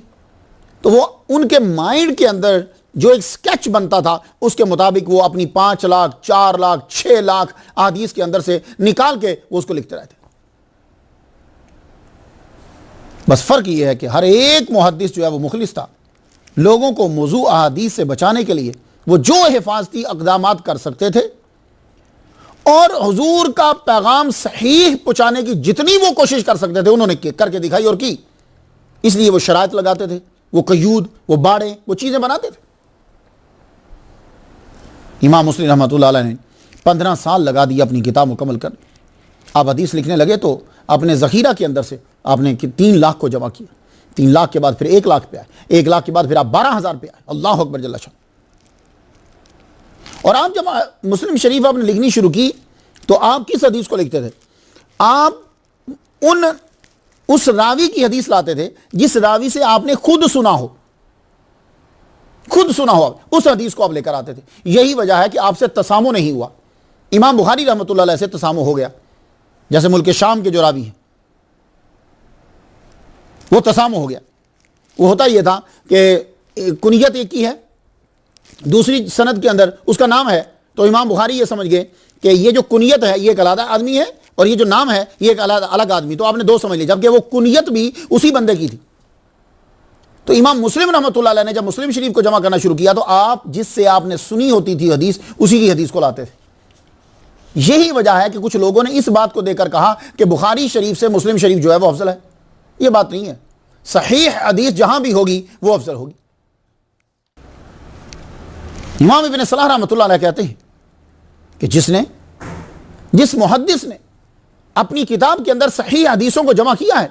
تو وہ ان کے مائنڈ کے اندر جو ایک سکیچ بنتا تھا اس کے مطابق وہ اپنی 5 لاکھ 4 لاکھ 6 لاکھ احادیث کے اندر سے نکال کے وہ اس کو لکھتے رہتے. بس فرق یہ ہے کہ ہر ایک محدث جو ہے وہ مخلص تھا. لوگوں کو موضوع احادیث سے بچانے کے لیے وہ جو حفاظتی اقدامات کر سکتے تھے اور حضور کا پیغام صحیح پہنچانے کی جتنی وہ کوشش کر سکتے تھے انہوں نے کر کے دکھائی اور کی. اس لیے وہ شرائط لگاتے تھے, وہ قیود, وہ باڑے, وہ چیزیں بناتے تھے. امام مسلم رحمۃ اللہ علیہ نے 15 سال لگا دیا اپنی کتاب مکمل کرنے. آپ حدیث لکھنے لگے تو اپنے ذخیرہ کے اندر سے آپ نے 3 لاکھ کو جمع کیا. 3 لاکھ کے بعد پھر 1 لاکھ پہ آئے, 1 لاکھ کے بعد پھر آپ 12,000 پہ آئے. اللہ اکبر جل شان. اور آپ جب مسلم شریف آپ نے لکھنی شروع کی تو آپ کس حدیث کو لکھتے تھے؟ آپ اس راوی کی حدیث لاتے تھے جس راوی سے آپ نے خود سنا ہو, اس حدیث کو آپ لے کر آتے تھے. یہی وجہ ہے کہ آپ سے تسامح نہیں ہوا. امام بخاری رحمۃ اللہ علیہ سے تسامح ہو گیا, جیسے ملک شام کے جو راوی ہیں وہ تسامح ہو گیا. وہ ہوتا یہ تھا کہ کنیت ایک کی ہے, دوسری سند کے اندر اس کا نام ہے, تو امام بخاری یہ سمجھ گئے کہ یہ جو کنیت ہے یہ ایک علیحدہ آدمی ہے اور یہ جو نام ہے یہ ایک الگ آدمی, تو آپ نے 2 سمجھ لی, جبکہ وہ کنیت بھی اسی بندے کی تھی. تو امام مسلم رحمۃ اللہ علیہ نے جب مسلم شریف کو جمع کرنا شروع کیا تو آپ جس سے آپ نے سنی ہوتی تھی حدیث اسی کی حدیث کو لاتے تھے. یہی وجہ ہے کہ کچھ لوگوں نے اس بات کو دے کر کہا کہ بخاری شریف سے مسلم شریف جو ہے وہ افضل ہے. یہ بات نہیں ہے. صحیح حدیث جہاں بھی ہوگی وہ افضل ہوگی. امام ابن صلاح رحمۃ اللہ علیہ کہتے ہیں کہ جس محدث نے اپنی کتاب کے اندر صحیح حدیثوں کو جمع کیا ہے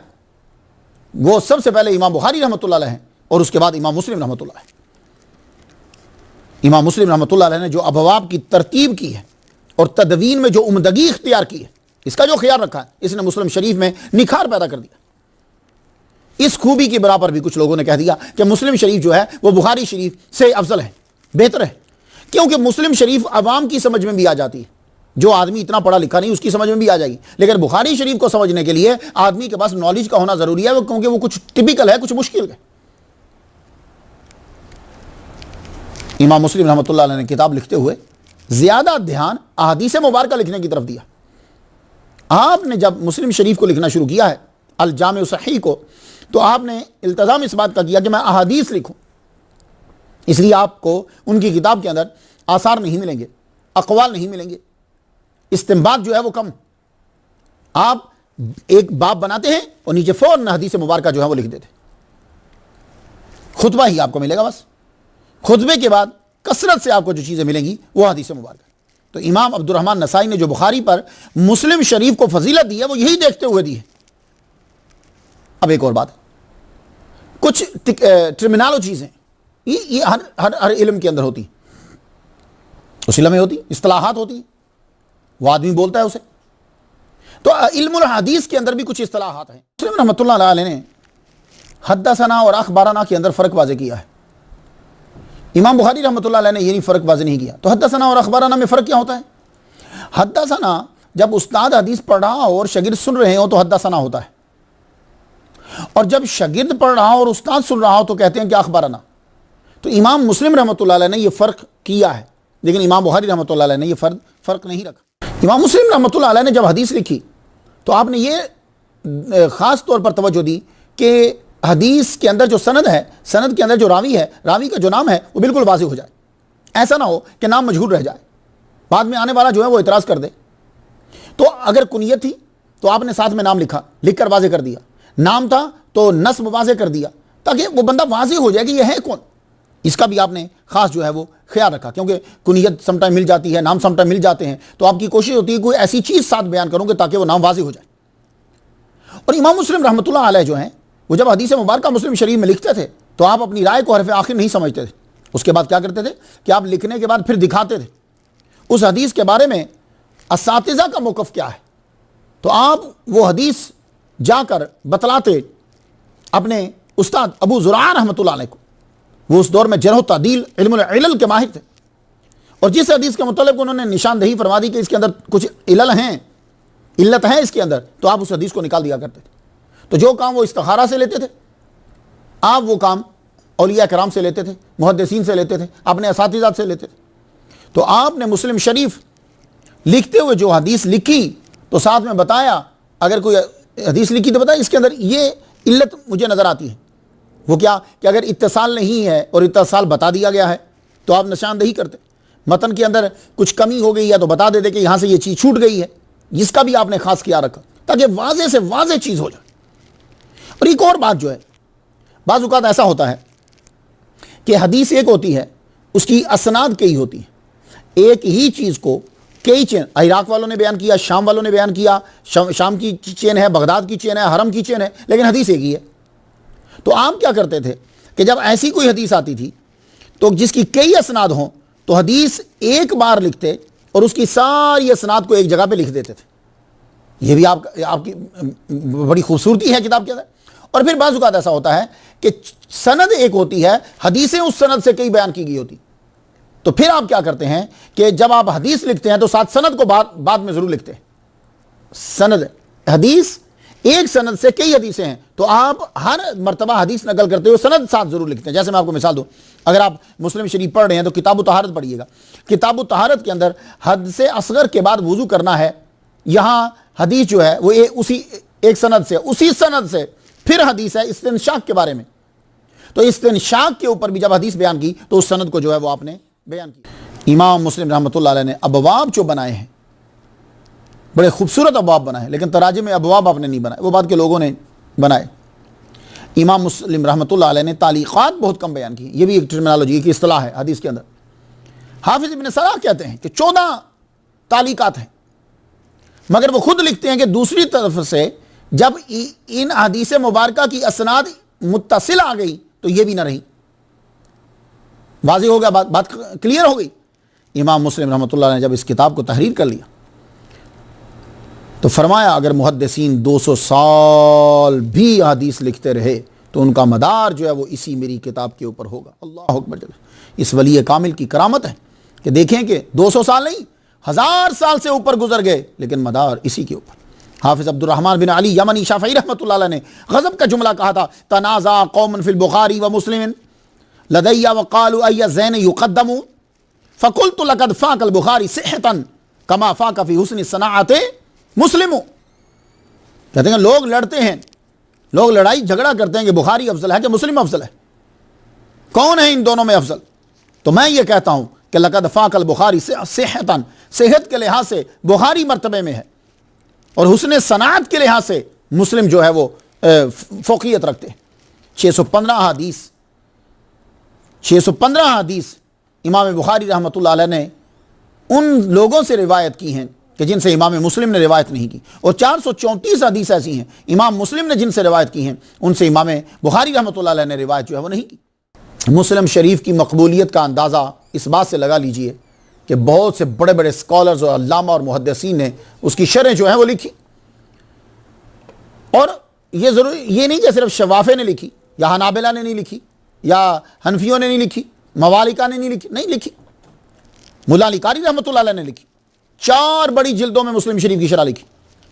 وہ سب سے پہلے امام بخاری رحمۃ اللہ علیہ ہیں اور اس کے بعد امام مسلم رحمۃ اللہ علیہ. امام مسلم رحمۃ اللہ علیہ نے جو ابواب کی ترتیب کی ہے اور تدوین میں جو عمدگی اختیار کی ہے, اس کا جو خیال رکھا ہے, اس نے مسلم شریف میں نکھار پیدا کر دیا. اس خوبی کی بنا پر بھی کچھ لوگوں نے کہہ دیا کہ مسلم شریف جو ہے وہ بخاری شریف سے افضل ہے, بہتر ہے, کیونکہ مسلم شریف عوام کی سمجھ میں بھی آ جاتی ہے. جو آدمی اتنا پڑھا لکھا نہیں اس کی سمجھ میں بھی آ جائے گی, لیکن بخاری شریف کو سمجھنے کے لیے آدمی کے پاس نالج کا ہونا ضروری ہے, کیونکہ وہ کچھ ٹپیکل ہے, کچھ مشکل ہے. امام مسلم رحمۃ اللہ علیہ نے کتاب لکھتے ہوئے زیادہ دھیان احادیث مبارکہ لکھنے کی طرف دیا. آپ نے جب مسلم شریف کو لکھنا شروع کیا ہے, الجامع صحیح کو, تو آپ نے التزام اس بات کا کیا کہ میں احادیث لکھوں. اس لیے آپ کو ان کی کتاب کے اندر آثار نہیں ملیں گے, اقوال نہیں ملیں گے, استنباط جو ہے وہ کم. آپ ایک باب بناتے ہیں اور نیچے فوراً حدیث مبارکہ جو ہے وہ لکھ دیتے. خطبہ ہی آپ کو ملے گا بس, خطبے کے بعد کثرت سے آپ کو جو چیزیں ملیں گی وہ حدیث مبارکہ. تو امام عبد الرحمن نسائی نے جو بخاری پر مسلم شریف کو فضیلت دی ہے وہ یہی دیکھتے ہوئے دی ہے. اب ایک اور بات, کچھ ٹرمینالو چیزیں یہ ہر علم کے اندر ہوتی, اس علم میں ہوتی, اصطلاحات ہوتی, وہ آدمی بولتا ہے اسے. تو علم الحدیث کے اندر بھی کچھ اصطلاحات ہیں. مسلم رحمۃ اللہ علیہ نے حدثنا اور اخبارنا کے اندر فرق واضح کیا ہے. امام بخاری رحمۃ اللہ علیہ نے یہ فرق واضح نہیں کیا. تو حدثنا اور اخبارنا میں فرق کیا ہوتا ہے؟ حدثنا جب استاد حدیث پڑھ رہا ہو اور شاگرد سن رہے ہو تو حدثنا ہوتا ہے, اور جب شاگرد پڑھ رہا ہو اور استاد سن رہا ہو تو کہتے ہیں کہ اخبارنا. تو امام مسلم رحمۃ اللہ علیہ نے یہ فرق کیا ہے, لیکن امام بخاری رحمۃ اللہ علیہ نے یہ فرق نہیں رکھا. امام مسلم رحمۃ اللہ علیہ نے جب حدیث لکھی تو آپ نے یہ خاص طور پر توجہ دی کہ حدیث کے اندر جو سند ہے, سند کے اندر جو راوی ہے, راوی کا جو نام ہے وہ بالکل واضح ہو جائے. ایسا نہ ہو کہ نام مجہول رہ جائے, بعد میں آنے والا جو ہے وہ اعتراض کر دے. تو اگر کنیت تھی تو آپ نے ساتھ میں نام لکھ کر واضح کر دیا. نام تھا تو نسب واضح کر دیا, تاکہ وہ بندہ واضح ہو جائے کہ یہ ہے کون. اس کا بھی آپ نے خاص جو ہے وہ خیال رکھا, کیونکہ کنیت سم ٹائم مل جاتی ہے, نام سم ٹائم مل جاتے ہیں, تو آپ کی کوشش ہوتی ہے کوئی ایسی چیز ساتھ بیان کروں کہ تاکہ وہ نام واضح ہو جائے. اور امام مسلم رحمۃ اللہ علیہ جو ہیں وہ جب حدیث مبارکہ مسلم شریف میں لکھتے تھے تو آپ اپنی رائے کو حرف آخر نہیں سمجھتے تھے. اس کے بعد کیا کرتے تھے کہ آپ لکھنے کے بعد پھر دکھاتے تھے اس حدیث کے بارے میں اساتذہ کا موقف کیا ہے. تو آپ وہ حدیث جا کر بتلاتے اپنے استاد ابو زرعہ رحمۃ اللہ علیہ کو. وہ اس دور میں جرح و تعدیل علم العلل کے ماہر تھے, اور جس حدیث کے متعلق انہوں نے نشاندہی فرما دی کہ اس کے اندر کچھ علل ہیں, علت ہے اس کے اندر, تو آپ اس حدیث کو نکال دیا کرتے تھے. تو جو کام وہ استخارہ سے لیتے تھے آپ وہ کام اولیاء کرام سے لیتے تھے, محدثین سے لیتے تھے, اپنے اساتذہ سے لیتے تھے. تو آپ نے مسلم شریف لکھتے ہوئے جو حدیث لکھی تو ساتھ میں بتایا, اگر کوئی حدیث لکھی تو بتایا اس کے اندر یہ علت مجھے نظر آتی ہے. وہ کیا کہ اگر اتصال نہیں ہے اور اتصال بتا دیا گیا ہے تو آپ نشاندہی کرتے. متن کے اندر کچھ کمی ہو گئی ہے تو بتا دیتے کہ یہاں سے یہ چیز چھوٹ گئی ہے، اس کا بھی آپ نے خاص کیا رکھا تاکہ واضح سے واضح چیز ہو جائے۔ اور ایک اور بات جو ہے، بعض اوقات ایسا ہوتا ہے کہ حدیث ایک ہوتی ہے، اس کی اسناد کئی ہوتی ہیں، ایک ہی چیز کو کئی چین، عراق والوں نے بیان کیا، شام والوں نے بیان کیا، شام کی چین ہے، بغداد کی چین ہے، حرم کی چین ہے، لیکن حدیث ایک ہی ہے۔ تو آپ کیا کرتے تھے کہ جب ایسی کوئی حدیث آتی تھی تو جس کی کئی اسناد ہوں تو حدیث ایک بار لکھتے اور اس کی ساری اسناد کو ایک جگہ پہ لکھ دیتے تھے۔ یہ بھی آپ کی بڑی خوبصورتی ہے کتاب کے اندر۔ اور پھر بعض اوقات ایسا ہوتا ہے کہ سند ایک ہوتی ہے، حدیثیں اس سند سے کئی بیان کی گئی ہوتی، تو پھر آپ کیا کرتے ہیں کہ جب آپ حدیث لکھتے ہیں تو ساتھ سند کو بعد میں ضرور لکھتے ہیں۔ سند حدیث ایک سند سے کئی حدیثیں ہیں تو آپ ہر مرتبہ حدیث نقل کرتے ہوئے سند ساتھ ضرور لکھتے ہیں۔ جیسے میں آپ کو مثال دوں، اگر آپ مسلم شریف پڑھ رہے ہیں تو کتاب الطہارت پڑھیے گا، کتاب الطہارت کے اندر حدث اصغر کے بعد وضو کرنا ہے، یہاں حدیث جو ہے وہ اسی ایک سند سے، اسی سند سے پھر حدیث ہے استنشاق کے بارے میں، تو استنشاق کے اوپر بھی جب حدیث بیان کی تو اس سند کو جو ہے وہ آپ نے بیان کی۔ امام مسلم رحمۃ اللہ علیہ نے ابواب جو بنائے ہیں، بڑے خوبصورت ابواب بنائے ہیں، لیکن تراجم میں ابواب آپ نے نہیں بنائے، وہ بعد کے لوگوں نے بنائے۔ امام مسلم رحمۃ اللہ علیہ نے تعلیقات بہت کم بیان کی، یہ بھی ایک ٹرمینالوجی کی اصطلاح ہے حدیث کے اندر۔ حافظ ابن صلاح کہتے ہیں کہ 14 تعلیقات ہیں، مگر وہ خود لکھتے ہیں کہ دوسری طرف سے جب ان حدیث مبارکہ کی اسناد متصل آ گئی تو یہ بھی نہ رہی۔ واضح ہو گیا، بات کلیئر ہو گئی۔ امام مسلم رحمۃ اللہ نے جب اس کتاب کو تحریر کر لیا تو فرمایا اگر محدثین 200 سال بھی حدیث لکھتے رہے تو ان کا مدار جو ہے وہ اسی میری کتاب کے اوپر ہوگا۔ اللہ اکبر جل۔ اس ولی کامل کی کرامت ہے کہ دیکھیں کہ 200 سال نہیں، 1000 سال سے اوپر گزر گئے لیکن مدار اسی کے اوپر۔ حافظ عبد الرحمن بن علی یمنی شافعی رحمۃ اللہ علیہ نے غضب کا جملہ کہا تھا، تنازع قوم فی البخاری و مسلم لدی وقالوا ای زین یقدم فقلت لقد فاق البخاری صحتا کما فاق فی حسن الصناعت مسلم۔ کہتے ہیں لوگ لڑتے ہیں، لوگ لڑائی جھگڑا کرتے ہیں کہ بخاری افضل ہے کہ مسلم افضل ہے، کون ہے ان دونوں میں افضل؟ تو میں یہ کہتا ہوں کہ لقد فاق البخاری صحتا، صحت کے لحاظ سے بخاری مرتبے میں ہے، اور حسن صناعت کے لحاظ سے مسلم جو ہے وہ فوقیت رکھتے ہیں۔ 615 حدیث امام بخاری رحمۃ اللہ علیہ نے ان لوگوں سے روایت کی ہیں کہ جن سے امام مسلم نے روایت نہیں کی، اور 434 حدیث ایسی ہیں امام مسلم نے جن سے روایت کی ہیں ان سے امام بخاری رحمۃ اللہ علیہ نے روایت جو ہے وہ نہیں کی۔ مسلم شریف کی مقبولیت کا اندازہ اس بات سے لگا لیجئے کہ بہت سے بڑے بڑے اسکالرز اور علامہ اور محدثین نے اس کی شرح جو ہیں وہ لکھی، اور یہ ضروری یہ نہیں کہ صرف شوافے نے لکھی یا حنابلہ نے نہیں لکھی یا حنفیوں نے نہیں لکھی، موالکہ نے نہیں لکھی، نہیں لکھی، مولا علی قاری رحمۃ اللہ علیہ نے لکھی، 4 بڑی جلدوں میں مسلم شریف کی شرح لکھی۔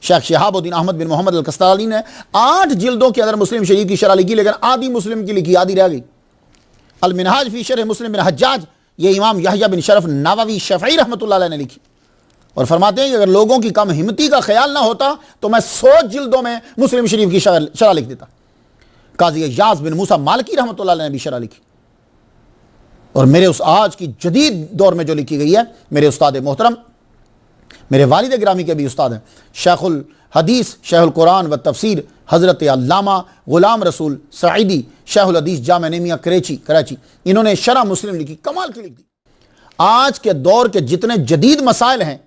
شیخ شہاب الدین احمد بن محمد القسطلانی نے 8 جلدوں کے اندر مسلم شریف کی شرح لکھی، لیکن آدھی مسلم کی لکھی، آدھی رہ گئی۔ المنہاج فی شرح مسلم بن حجاج، یہ امام یحییٰ بن شرف نووی شافعی رحمۃ اللہ علیہ نے لکھی، اور فرماتے ہیں کہ اگر لوگوں کی کم ہمتی کا خیال نہ ہوتا تو میں 100 جلدوں میں مسلم شریف کی شرح لکھ دیتا۔ قاضی ایاز بن موسیٰ مالکی رحمۃ اللہ علیہ نے بھی شرح لکھی، اور میرے اس آج کی جدید دور میں جو لکھی گئی ہے، میرے استاد محترم، میرے والد گرامی کے بھی استاد ہیں، شیخ الحدیث شیخ القرآن و تفسیر حضرت علامہ غلام رسول سعیدی شیخ الحدیث جامع نعمیہ کراچی، انہوں نے شرح مسلم لکھی، کمال کی لکھ دی۔ آج کے دور کے جتنے جدید مسائل ہیں،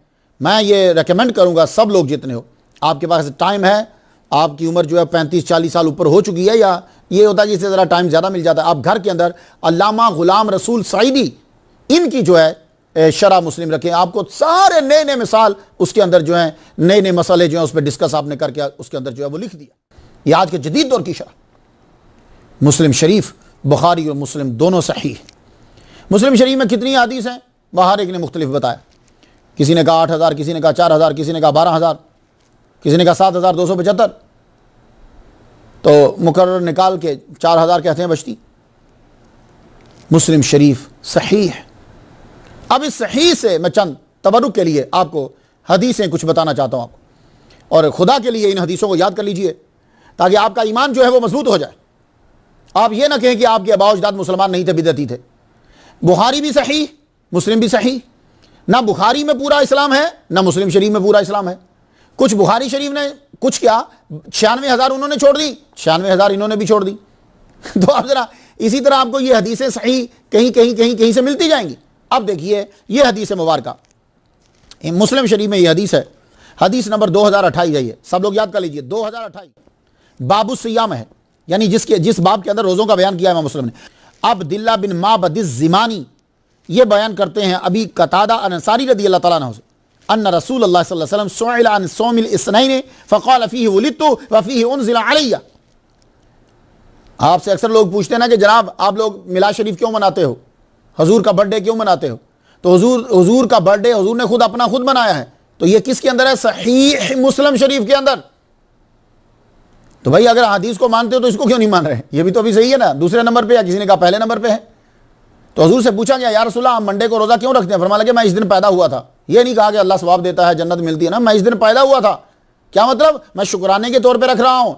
میں یہ ریکمینڈ کروں گا سب لوگ جتنے ہو، آپ کے پاس ٹائم ہے، آپ کی عمر جو ہے 35-40 سال اوپر ہو چکی ہے، یا یہ ہوتا ہے جس سے ذرا ٹائم زیادہ مل جاتا ہے، آپ گھر کے اندر علامہ غلام رسول سعیدی ان کی جو ہے شرح مسلم رکھیں، آپ کو سارے نئے نئے مثال اس کے اندر جو ہیں، نئے نئے مسئلے جو ہیں اس پہ ڈسکس آپ نے کر کے اس کے اندر جو ہے وہ لکھ دیا۔ یہ آج کے جدید دور کی شرح۔ مسلم شریف، بخاری اور مسلم دونوں صحیح ہیں۔ مسلم شریف میں کتنی حدیث ہیں ہر ایک نے مختلف بتایا، کسی نے کہا 8000، کسی نے کہا 4000، کسی نے کہا 12000، کسی نے کہا 7275، تو مقرر نکال کے 4000 کہتے ہیں بچتی۔ مسلم شریف صحیح ہے۔ اب اس صحیح سے میں چند تبرک کے لیے آپ کو حدیثیں کچھ بتانا چاہتا ہوں آپ کو، اور خدا کے لیے ان حدیثوں کو یاد کر لیجئے تاکہ آپ کا ایمان جو ہے وہ مضبوط ہو جائے۔ آپ یہ نہ کہیں کہ آپ کے آباء و اجداد مسلمان نہیں تھے، بدعتی تھے۔ بخاری بھی صحیح، مسلم بھی صحیح، نہ بخاری میں پورا اسلام ہے نہ مسلم شریف میں پورا اسلام ہے. کچھ بخاری شریف نے کچھ کیا 96,000 انہوں نے چھوڑ دی, 96,000 انہوں نے بھی چھوڑ دی. تو اب ذرا اسی طرح آپ کو یہ حدیثیں صحیح کہیں سے ملتی جائیں گی. اب دیکھیے یہ حدیث مبارکہ مسلم شریف میں یہ حدیث ہے, حدیث نمبر 2028 ہے. یہ سب لوگ یاد کر لیجئے 2028 باب الصیام ہے, یعنی جس باب کے اندر روزوں کا بیان کیا ہے امام مسلم نے. عبداللہ بن معبد الزمانی یہ بیان کرتے ہیں ابی قتادہ انصاری رضی اللہ تعالیٰ عنہ سے ان رسول اللہ صلی اللہ علیہ وسلم سئل عن صوم الاثنین فقال فیہ ولدت وفیہ انزل علی. آپ سے اکثر لوگ پوچھتے ہیں نا کہ جناب آپ لوگ میلاد شریف کیوں مناتے ہو, حضور کا برتھ ڈے کیوں مناتے ہو؟ تو حضور کا برتھ ڈے حضور نے خود بنایا ہے. تو یہ کس کے اندر ہے؟ صحیح مسلم شریف کے اندر. تو بھائی اگر حدیث کو مانتے ہو تو اس کو کیوں نہیں مان رہے؟ یہ بھی تو ابھی صحیح ہے نا, دوسرے نمبر پہ, یا کسی نے کہا پہلے نمبر پہ ہے. تو حضور سے پوچھا گیا یا رسول اللہ آپ منڈے کو روزہ کیوں رکھتے ہیں؟ فرمایا کہ میں اس دن پیدا ہوا تھا. یہ نہیں کہا کہ اللہ ثواب دیتا ہے جنت ملتی ہے نا, میں اس دن پیدا ہوا تھا. کیا مطلب؟ میں شکرانے کے طور پہ رکھ رہا ہوں.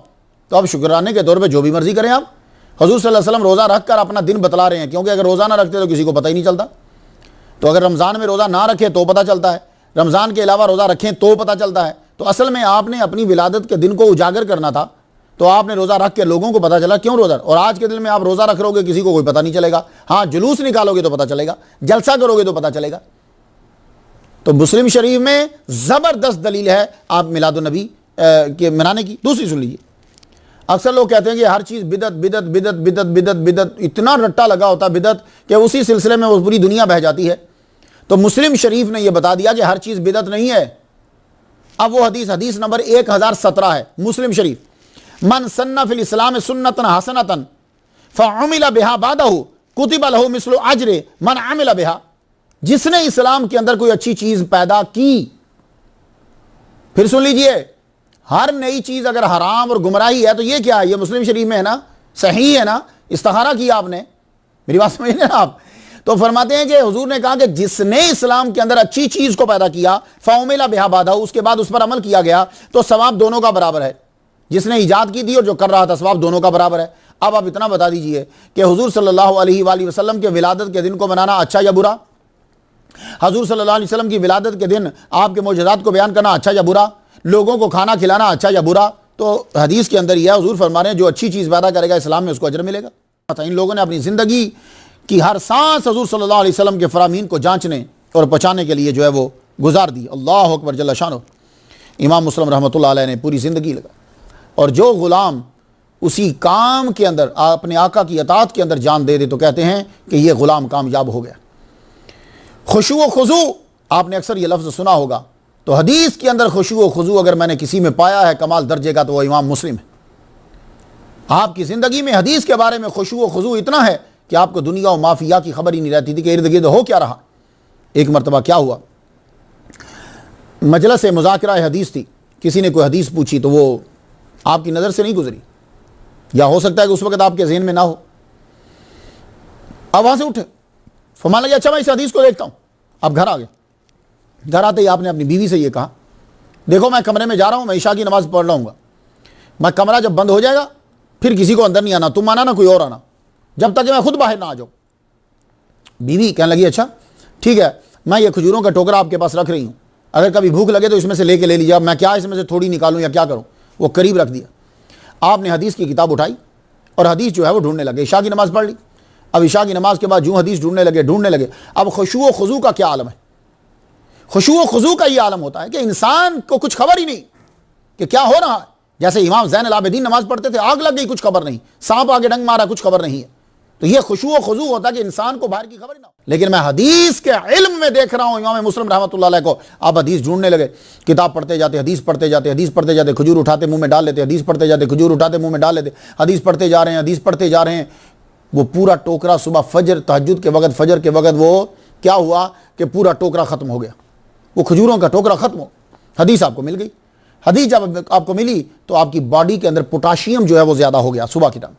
تو اب شکرانے کے طور پہ جو بھی مرضی کریں آپ. حضور صلی اللہ علیہ وسلم روزہ رکھ کر اپنا دن بتلا رہے ہیں, کیونکہ اگر روزہ نہ رکھتے تو کسی کو پتہ ہی نہیں چلتا. تو اگر رمضان میں روزہ نہ رکھے تو پتہ چلتا ہے, رمضان کے علاوہ روزہ رکھیں تو پتہ چلتا ہے. تو اصل میں آپ نے اپنی ولادت کے دن کو اجاگر کرنا تھا, تو آپ نے روزہ رکھ کے لوگوں کو پتہ چلا کیوں روزہ. اور آج کے دن میں آپ روزہ رکھ رہو گے کسی کو کوئی پتہ نہیں چلے گا. ہاں جلوس نکالو گے تو پتہ چلے گا, جلسہ کرو گے تو پتہ چلے گا. تو مسلم شریف میں زبردست دلیل ہے آپ میلاد النبی کے منانے کی. دوسری سن لیجیے, اکثر لوگ کہتے ہیں کہ ہر چیز بدعت بدعت بدعت بدعت بدعت بدعت, اتنا رٹا لگا ہوتا ہے بدعت کہ اسی سلسلے میں وہ پوری دنیا بہہ جاتی ہے. تو مسلم شریف نے یہ بتا دیا کہ ہر چیز بدعت نہیں ہے. اب وہ حدیث نمبر 1017 ہے مسلم شریف. من سن فی الاسلام سنتا حسنتا فعمل بها بعده کتب له مثل اجر من عمل بها. جس نے اسلام کے اندر کوئی اچھی چیز پیدا کی, پھر سن لیجئے, ہر نئی چیز اگر حرام اور گمراہی ہے تو یہ کیا ہے؟ یہ مسلم شریف میں ہے نا, صحیح ہے نا, استخارہ کیا آپ نے, میری بات سمجھ رہے ہیں آپ. تو فرماتے ہیں کہ حضور نے کہا کہ جس نے اسلام کے اندر اچھی چیز کو پیدا کیا فعمل بها بعدہ, اس کے بعد اس پر عمل کیا گیا, تو ثواب دونوں کا برابر ہے. جس نے ایجاد کی تھی اور جو کر رہا تھا, ثواب دونوں کا برابر ہے. اب آپ اتنا بتا دیجئے کہ حضور صلی اللہ علیہ وآلہ وسلم کے ولادت کے دن کو منانا اچھا یا برا؟ حضور صلی اللہ علیہ وسلم کی ولادت کے دن آپ کے معجزات کو بیان کرنا اچھا یا برا؟ لوگوں کو کھانا کھلانا اچھا یا برا؟ تو حدیث کے اندر یہ حضور فرما رہے ہیں جو اچھی چیز پیدا کرے گا اسلام میں اس کو اجر ملے گا. ان لوگوں نے اپنی زندگی کی ہر سانس حضور صلی اللہ علیہ وسلم کے فرامین کو جانچنے اور پہنچانے کے لیے جو ہے وہ گزار دی. اللہ اکبر جل شانہ. امام مسلم رحمۃ اللہ علیہ نے پوری زندگی لگا, اور جو غلام اسی کام کے اندر اپنے آقا کی اطاعت کے اندر جان دے دے تو کہتے ہیں کہ یہ غلام کامیاب ہو گیا. خشوع و خضوع, آپ نے اکثر یہ لفظ سنا ہوگا. تو حدیث کے اندر خشوع و خضوع اگر میں نے کسی میں پایا ہے کمال درجے کا تو وہ امام مسلم ہے. آپ کی زندگی میں حدیث کے بارے میں خشوع و خضوع اتنا ہے کہ آپ کو دنیا و مافیا کی خبر ہی نہیں رہتی تھی کہ ارد گرد ہو کیا رہا. ایک مرتبہ کیا ہوا, مجلس مذاکرہ حدیث تھی, کسی نے کوئی حدیث پوچھی تو وہ آپ کی نظر سے نہیں گزری, یا ہو سکتا ہے کہ اس وقت آپ کے ذہن میں نہ ہو. اب وہاں سے اٹھے, فرمانے لگے اچھا میں اس حدیث کو دیکھتا ہوں. اب گھر آ گئے. گھر آتے ہی آپ نے اپنی بیوی سے یہ کہا, دیکھو میں کمرے میں جا رہا ہوں, میں عشاء کی نماز پڑھ لوں گا, میں کمرہ جب بند ہو جائے گا پھر کسی کو اندر نہیں آنا, تم آنا نہ کوئی اور آنا, جب تک کہ میں خود باہر نہ آ جاؤں. بیوی کہنے لگی اچھا ٹھیک ہے, میں یہ کھجوروں کا ٹوکرا آپ کے پاس رکھ رہی ہوں, اگر کبھی بھوک لگے تو اس میں سے لے کے لے لیجیے. اب میں کیا اس میں سے تھوڑی نکالوں یا کیا کروں؟ وہ قریب رکھ دیا. آپ نے حدیث کی کتاب اٹھائی اور حدیث جو ہے وہ ڈھونڈنے لگے. عشاء کی نماز پڑھ لی. اب عشاء کی نماز کے بعد جو حدیث ڈھونڈنے لگے. اب خشوع و خضوع کا کیا عالم ہے؟ خشوع و خضوع کا یہ عالم ہوتا ہے کہ انسان کو کچھ خبر ہی نہیں کہ کیا ہو رہا ہے. جیسے امام زین العابدین نماز پڑھتے تھے, آگ لگ گئی کچھ خبر نہیں, سانپ آگے ڈنگ مارا کچھ خبر نہیں ہے. تو یہ خشوع و خضوع ہوتا ہے کہ انسان کو باہر کی خبر ہی نہ ہو. لیکن میں حدیث کے علم میں دیکھ رہا ہوں امام مسلم رحمۃ اللہ علیہ کو, آپ حدیث ڈھونڈنے لگے, کتاب پڑھتے جاتے, حدیث پڑھتے جاتے, حدیث پڑھتے جاتے, کھجور اٹھاتے منہ میں ڈال لیتے, حدیث پڑھتے جاتے, کھجور اٹھاتے منہ میں ڈال لیتے, حدیث پڑھتے جا رہے ہیں, حدیث پڑھتے جا رہے ہیں. وہ پورا ٹوکرا صبح فجر تہجد کے وقت, فجر کے وقت وہ کیا ہوا کہ پورا ٹوکرا ختم ہو گیا. وہ کھجوروں کا ٹوکرا ختم ہو, حدیث آپ کو مل گئی. حدیث جب آپ کو ملی تو آپ کی باڈی کے اندر پوٹاشیم جو ہے وہ زیادہ ہو گیا. صبح کی ٹائم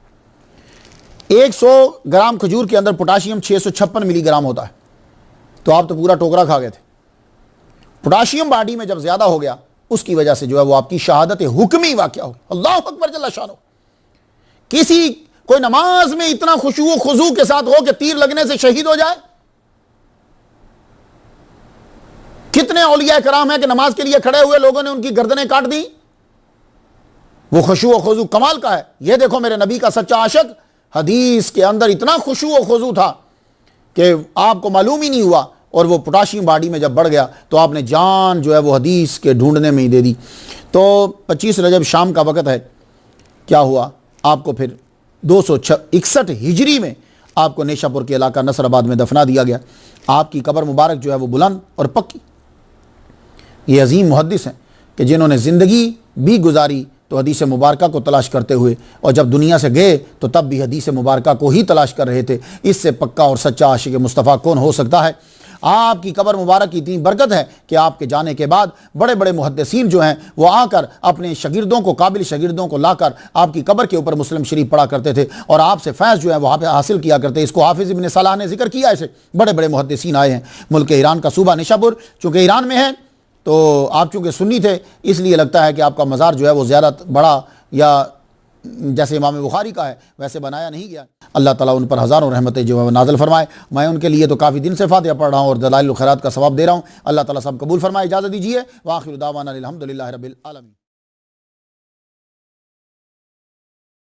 100 گرام کھجور کے اندر پوٹاشیم 656 ملی گرام ہوتا ہے, تو آپ تو پورا ٹوکرا کھا گئے تھے. پوٹاشیم باڈی میں جب زیادہ ہو گیا اس کی وجہ سے جو ہے وہ آپ کی شہادت حکمی واقعہ ہو. اللہ اکبر جل شانہ. کسی کوئی نماز میں اتنا خشوع و خضوع کے ساتھ ہو کہ تیر لگنے سے شہید ہو جائے, کتنے اولیاء کرام ہیں کہ نماز کے لیے کھڑے ہوئے لوگوں نے ان کی گردنیں کاٹ دی. وہ خشوع و خضوع کمال کا ہے. یہ دیکھو میرے نبی کا سچا عاشق, حدیث کے اندر اتنا خشوع و خضوع تھا کہ آپ کو معلوم ہی نہیں ہوا, اور وہ پوٹاشیم باڈی میں جب بڑھ گیا تو آپ نے جان جو ہے وہ حدیث کے ڈھونڈنے میں ہی دے دی. تو 25 رجب شام کا وقت ہے. کیا ہوا, آپ کو پھر 261 ہجری میں آپ کو نیشا پور کے علاقہ نصر آباد میں دفنا دیا گیا. آپ کی قبر مبارک جو ہے وہ بلند اور پکی. یہ عظیم محدث ہیں کہ جنہوں نے زندگی بھی گزاری تو حدیث مبارکہ کو تلاش کرتے ہوئے, اور جب دنیا سے گئے تو تب بھی حدیث مبارکہ کو ہی تلاش کر رہے تھے. اس سے پکا اور سچا عاشق مصطفیٰ کون ہو سکتا ہے. آپ کی قبر مبارک کی اتنی برکت ہے کہ آپ کے جانے کے بعد بڑے بڑے محدثین جو ہیں وہ آ کر اپنے شاگردوں کو, قابل شاگردوں کو لا کر آپ کی قبر کے اوپر مسلم شریف پڑھا کرتے تھے, اور آپ سے فیض جو ہے وہ حاصل کیا کرتے. اس کو حافظ ابن صلاح نے ذکر کیا. ایسے بڑے بڑے محدثین آئے ہیں. ملک ایران کا صوبہ نیشا پور چونکہ ایران میں ہے, تو آپ چونکہ سنی تھے اس لیے لگتا ہے کہ آپ کا مزار جو ہے وہ زیادہ بڑا یا جیسے امام بخاری کا ہے ویسے بنایا نہیں گیا. اللہ تعالیٰ ان پر ہزاروں رحمتیں جو ہے وہ نازل فرمائے. میں ان کے لیے تو کافی دن سے فاتحہ پڑھ رہا ہوں اور دلائل الخیرات کا ثواب دے رہا ہوں. اللہ تعالیٰ سب قبول فرمائے. اجازت دیجیے. وآخر دعوانا الحمدللہ رب العالمین.